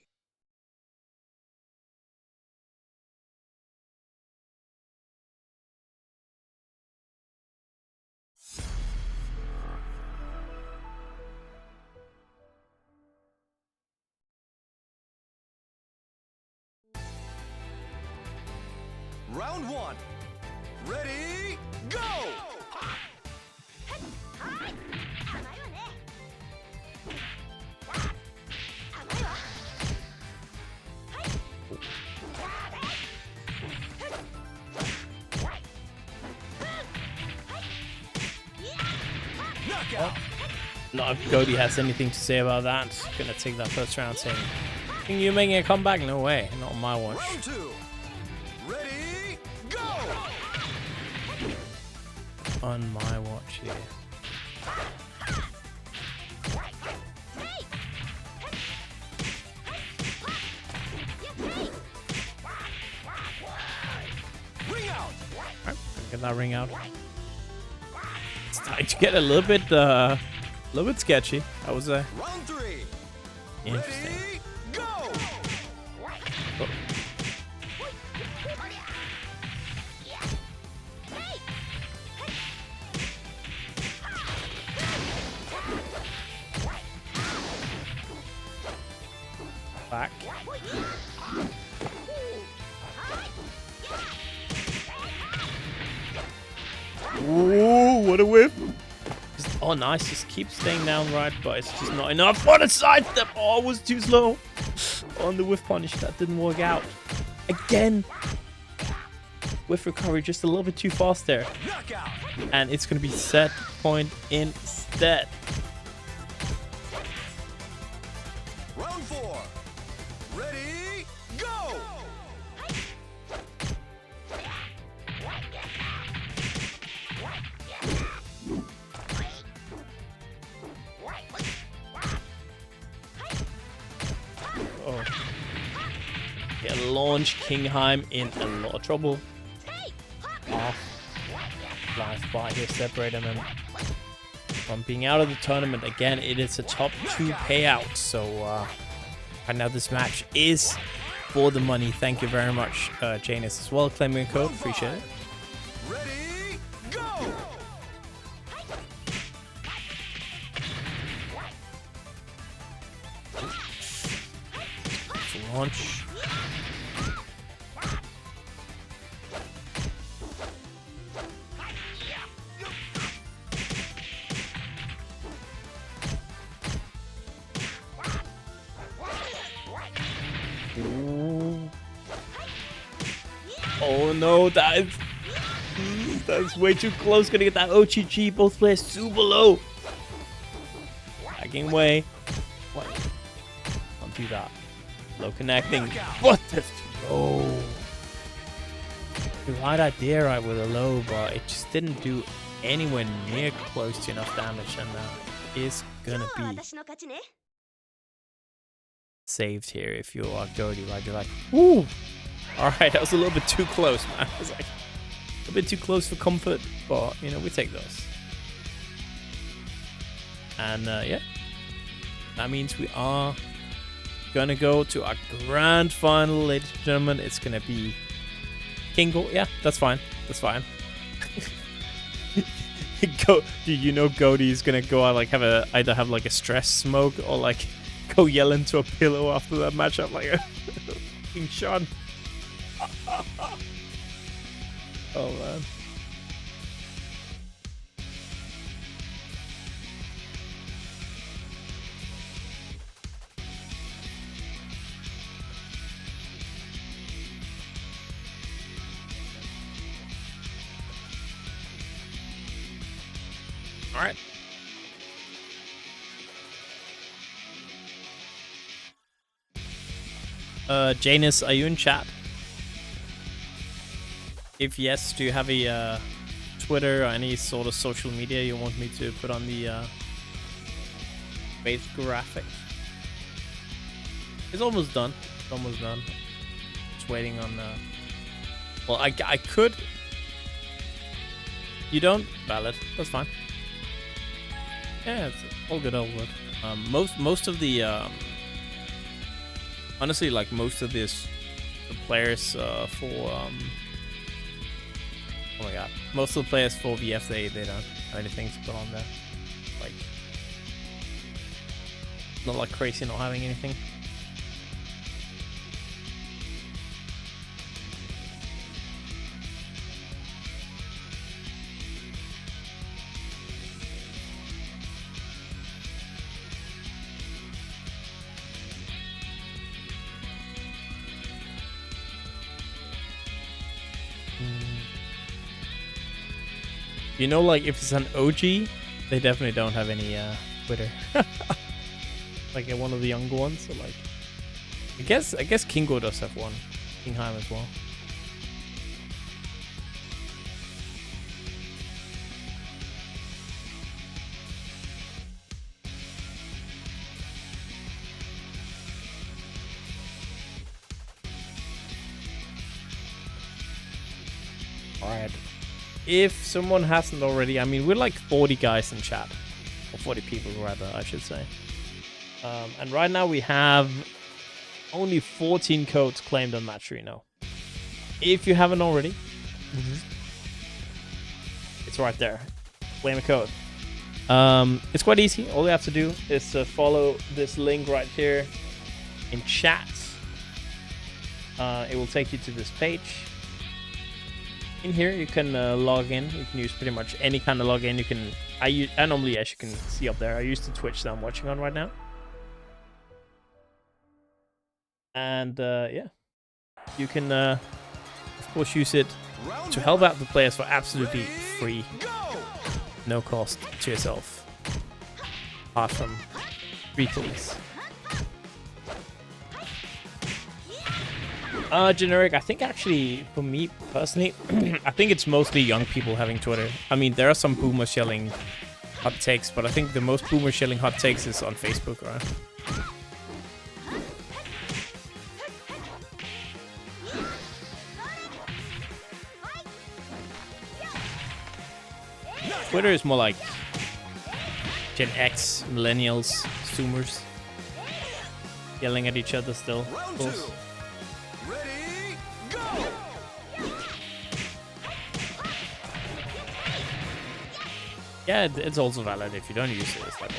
Round 1. Ready? Go. Knockout. Not if Cody has anything to say about that. Gonna take that first round saying, think you making a comeback? No way. Not on my watch. Round 2. Ready? Go. On my watch here. Ring out. Alright, get that ring out. It's starting to get a little bit sketchy, I would say. Round 3. Interesting. Ready? Go. Oh. Back. Ooh, what a whip! Just, oh, nice. Just keep staying down right, but it's just not enough for the sidestep. Oh, it was too slow on the whiff punish. That didn't work out. Again, whiff recovery just a little bit too fast there, Knockout. and it's gonna be set point instead. Round 4. Ready? Go. Oh, yeah, launch Kingheim in a lot of trouble. Off. Live spot here, separating them from being out of the tournament. Again, it is a top 2 payout, so right now this match is for the money. Thank you very much, Janus, as well, claiming a code. Appreciate it. Ready? Go. Launch. Ooh. Oh no, that's way too close. Gonna get that OGG. Both players super low. Backing away. What? Don't do that. Low connecting. What? That's too low. You had idea right with a low, but it just didn't do anywhere near close to enough damage, and is gonna be saved here if you are Cody, right? You're like, woo! Alright, that was a little bit too close, man. I was like, a bit too close for comfort, but, you know, we take those. And, yeah. That means we are gonna go to our grand final, ladies and gentlemen. It's gonna be Kingo. Yeah, that's fine. That's fine. Do you know Cody's gonna go out, like, either have like a stress smoke or like go yell into a pillow after that matchup like a fucking Shun. Oh man. All right. Janus, are you in chat? If yes, do you have a Twitter or any sort of social media you want me to put on the base graphic? It's almost done. It's almost done. Just waiting on. Well, I could. You don't? Valid. That's fine. Yeah, it's all good. All good. Most of the honestly, like most of the players for oh my god, most of the players for VF they don't have anything to put on there. Like, not like crazy not having anything. You know, like if it's an OG, they definitely don't have any Twitter. Like one of the younger ones. So like, I guess Kingo does have one. Kingheim as well. All right. If someone hasn't already, I mean, we're like 40 guys in chat. Or 40 people, rather, I should say. And right now we have only 14 codes claimed on Matcherino. If you haven't already, it's right there. Claim a code. It's quite easy. All you have to do is follow this link right here in chat. It will take you to this page. In here, you can log in. You can use pretty much any kind of login. You can. I normally, as you can see up there, I use the Twitch that I'm watching on right now. And yeah, you can of course use it to help out the players for absolutely free, no cost to yourself, apart from weeklies. Generic, I think actually, for me personally, I think it's mostly young people having Twitter. I mean, there are some boomers shelling hot takes, but I think the most boomer shelling hot takes is on Facebook, right? Twitter is more like Gen X, millennials, Zoomers yelling at each other still. Of course. Ready, go! Yeah, it's also valid if you don't use it. It's like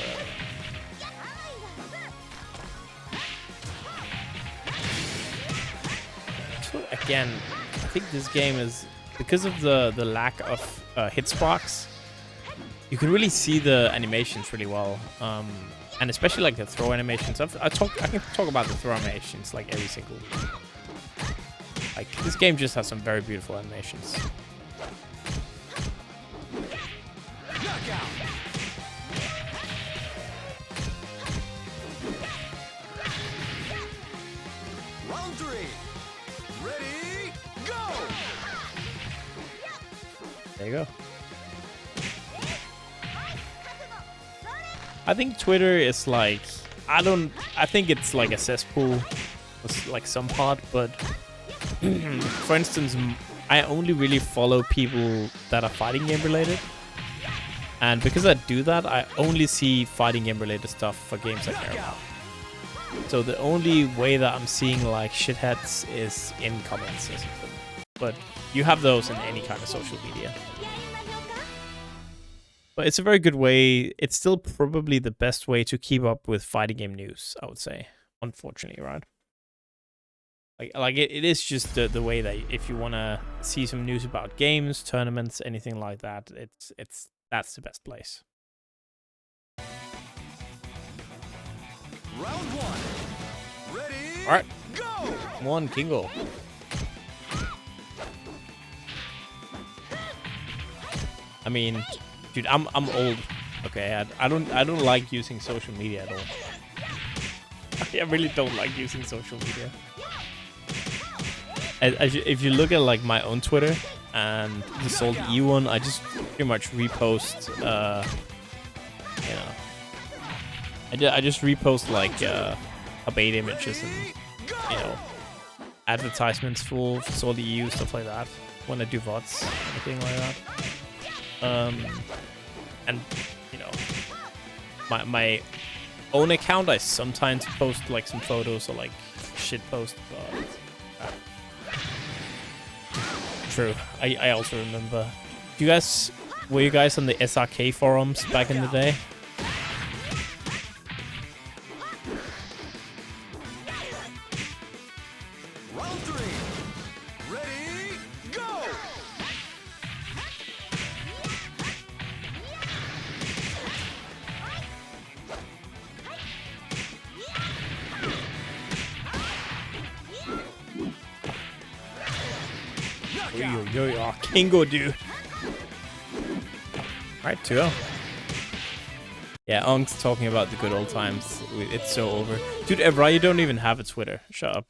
so again, I think this game is, because of the lack of hit sparks, you can really see the animations really well, and especially like the throw animations. I can talk about the throw animations like every single. Like this game just has some very beautiful animations. Round 3. Ready, go! There you go. I think Twitter is like, I think it's like a cesspool, like some part, but for instance, I only really follow people that are fighting game related. And because I do that, I only see fighting game related stuff for games I care about. So the only way that I'm seeing like shitheads is in comments or something. But you have those in any kind of social media. But it's a very good way. It's still probably the best way to keep up with fighting game news, I would say. Unfortunately, right? Like it is just the way that if you want to see some news about games, tournaments, anything like that, that's the best place. Round 1. Ready, All right, go! come on, Kingo. I mean, dude, I'm old. Okay, I don't like using social media at all. I really don't like using social media. If you look at like my own Twitter and the SaltyEU one, I just pretty much repost. You know, I just repost like abate images and you know advertisements for SaltyEU, stuff like that when I do VODs, anything like that. And you know, my own account, I sometimes post like some photos or like shit post, but true. I also remember. Were you guys on the SRK forums back in the day? Round 3. Ready, go! Yo, Kingo, dude. Alright, 2-0. Yeah, Unk's talking about the good old times. It's so over. Dude, R.E.V.O, you don't even have a Twitter. Shut up.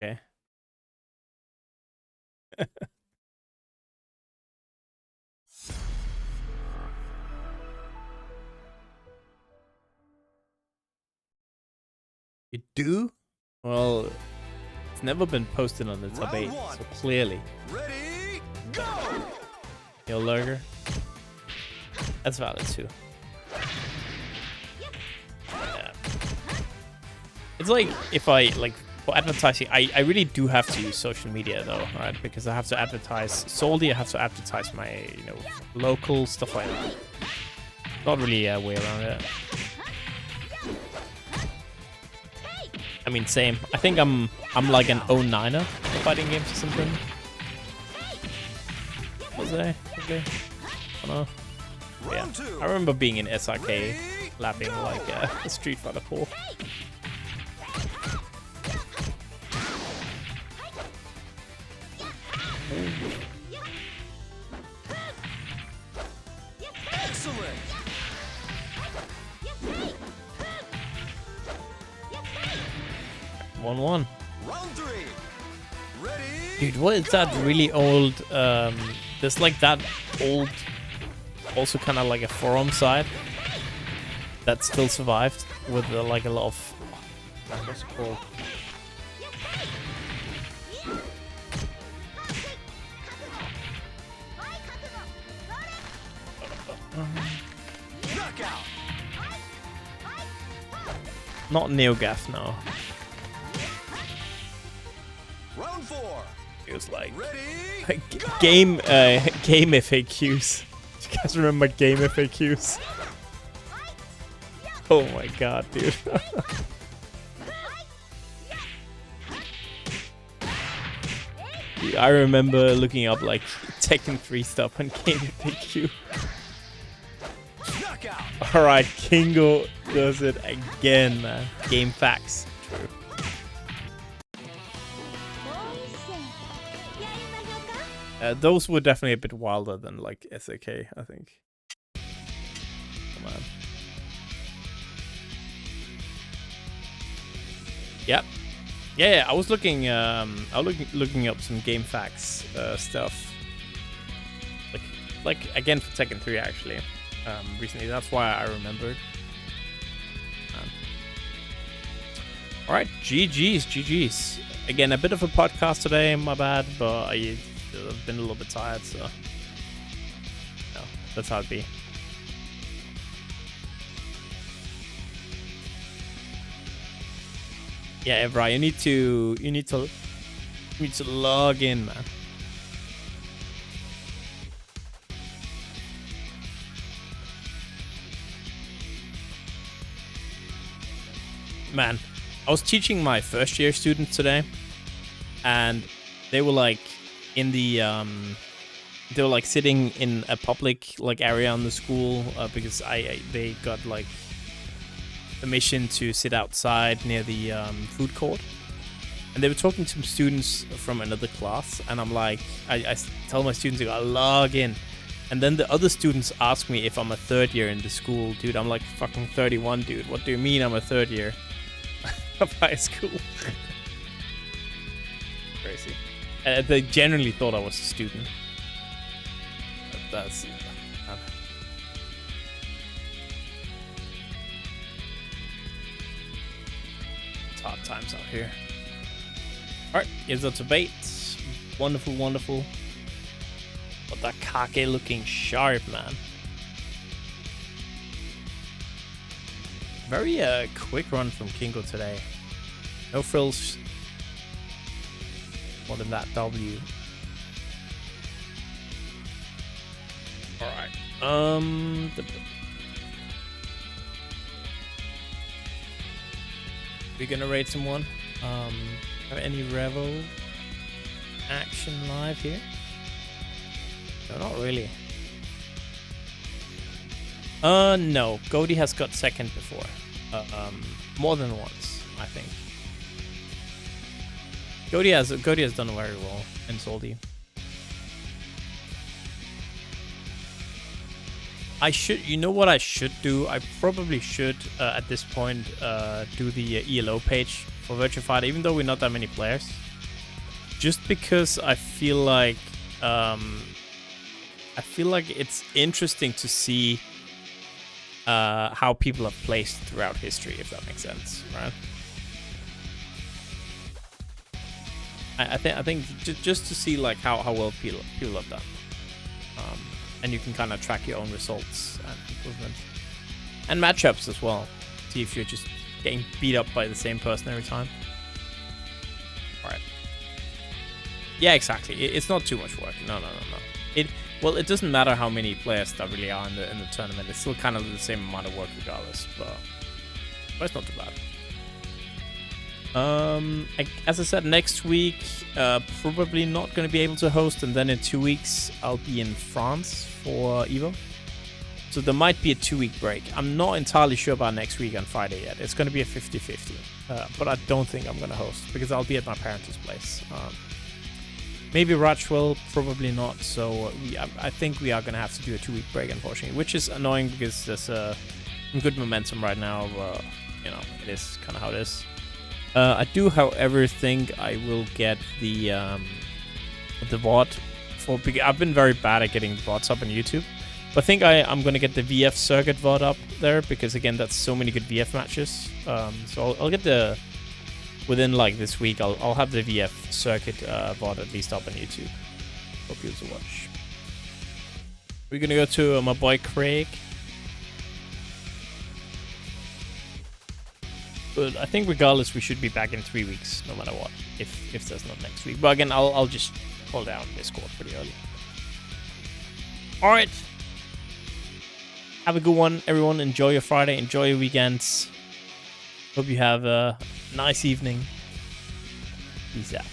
Okay. You do? Well, it's never been posted on the top 8, so clearly. Ready, go! Yo, Lurger. That's valid too. Yeah. It's like if I like for advertising, I really do have to use social media though, right? Because I have to advertise Salty, I have to advertise my local stuff like that. Not really a way around it. I mean, same. I think I'm like an 09er for fighting games or something. Was I? Okay. I don't know. Yeah. I remember being in SRK lapping like Street Fighter 4. Excellent! 1-1. Round 3. Ready? Dude, what is that really old? There's like that old, also kind of like a forum site that still survived with like a lot of. What's it called? Knockout! Not NeoGAF, no. Round 4. It was like Ready? game FAQs. Do you guys remember game FAQs? Oh my god, dude. Dude, I remember looking up like Tekken 3 stuff on game FAQ. Knockout! Alright, Kingo does it again, man. Game facts. True. Those were definitely a bit wilder than like SAK, I think. Come on. Yep. Yeah, I was looking. I was looking up some game facts stuff. Like again for Tekken 3 actually. Recently, that's why I remembered. All right, GG's. Again, a bit of a podcast today. My bad, but I've been a little bit tired, so no, that's how it be. Yeah, Evra, you need to log in, man. Man, I was teaching my first year students today, and they were like in the they were like sitting in a public like area on the school because they got like permission to sit outside near the food court, and they were talking to some students from another class, and I'm like, I tell my students, I gotta log in, And then the other students ask me if I'm a third year in the school. Dude, I'm like fucking 31, dude. What do you mean I'm a third year of high school? Crazy. They genuinely thought I was a student. That's... it's hard times out here. Alright, here's the debate. Wonderful, wonderful. But that Kake looking sharp, man. Very quick run from Kingo today. No frills. More than that W. Alright. We're gonna rate someone. Have any R.E.V.O action live here? No, not really. No. Goldie has got second before. More than once, I think. Goldie has done very well in Salty. You know what I should do? I probably should, at this point, do the ELO page for Virtua Fighter, even though we're not that many players. Just because I feel like it's interesting to see how people have placed throughout history, if that makes sense, right? I think just to see like how well people have done, and you can kind of track your own results and improvement, and matchups as well. See if you're just getting beat up by the same person every time. All right. Yeah, exactly. It's not too much work. No. Well, it doesn't matter how many players there really are in the tournament. It's still kind of the same amount of work regardless, but it's not too bad. As I said, next week probably not going to be able to host, and then in 2 weeks I'll be in France for EVO. So there might be a 2-week break. I'm not entirely sure about next week on Friday yet. It's going to be a 50-50, but I don't think I'm going to host because I'll be at my parents' place. Maybe Raj will, probably not. So I think we are going to have to do a 2-week break, unfortunately, which is annoying because there's some good momentum right now. You know, it is kind of how it is. I do, however, think I will get the VOD for. I've been very bad at getting VODs up on YouTube, but I think I'm going to get the VF circuit VOD up there because again, that's so many good VF matches. So I'll get the. Within like this week, I'll have the VF circuit VOD at least up on YouTube. Hope you to watch. We're gonna go to my boy Craig. But I think regardless, we should be back in 3 weeks, no matter what. If there's not next week, but again, I'll just call down Discord pretty early. All right. Have a good one, everyone. Enjoy your Friday. Enjoy your weekends. Hope you have a nice evening. Peace out.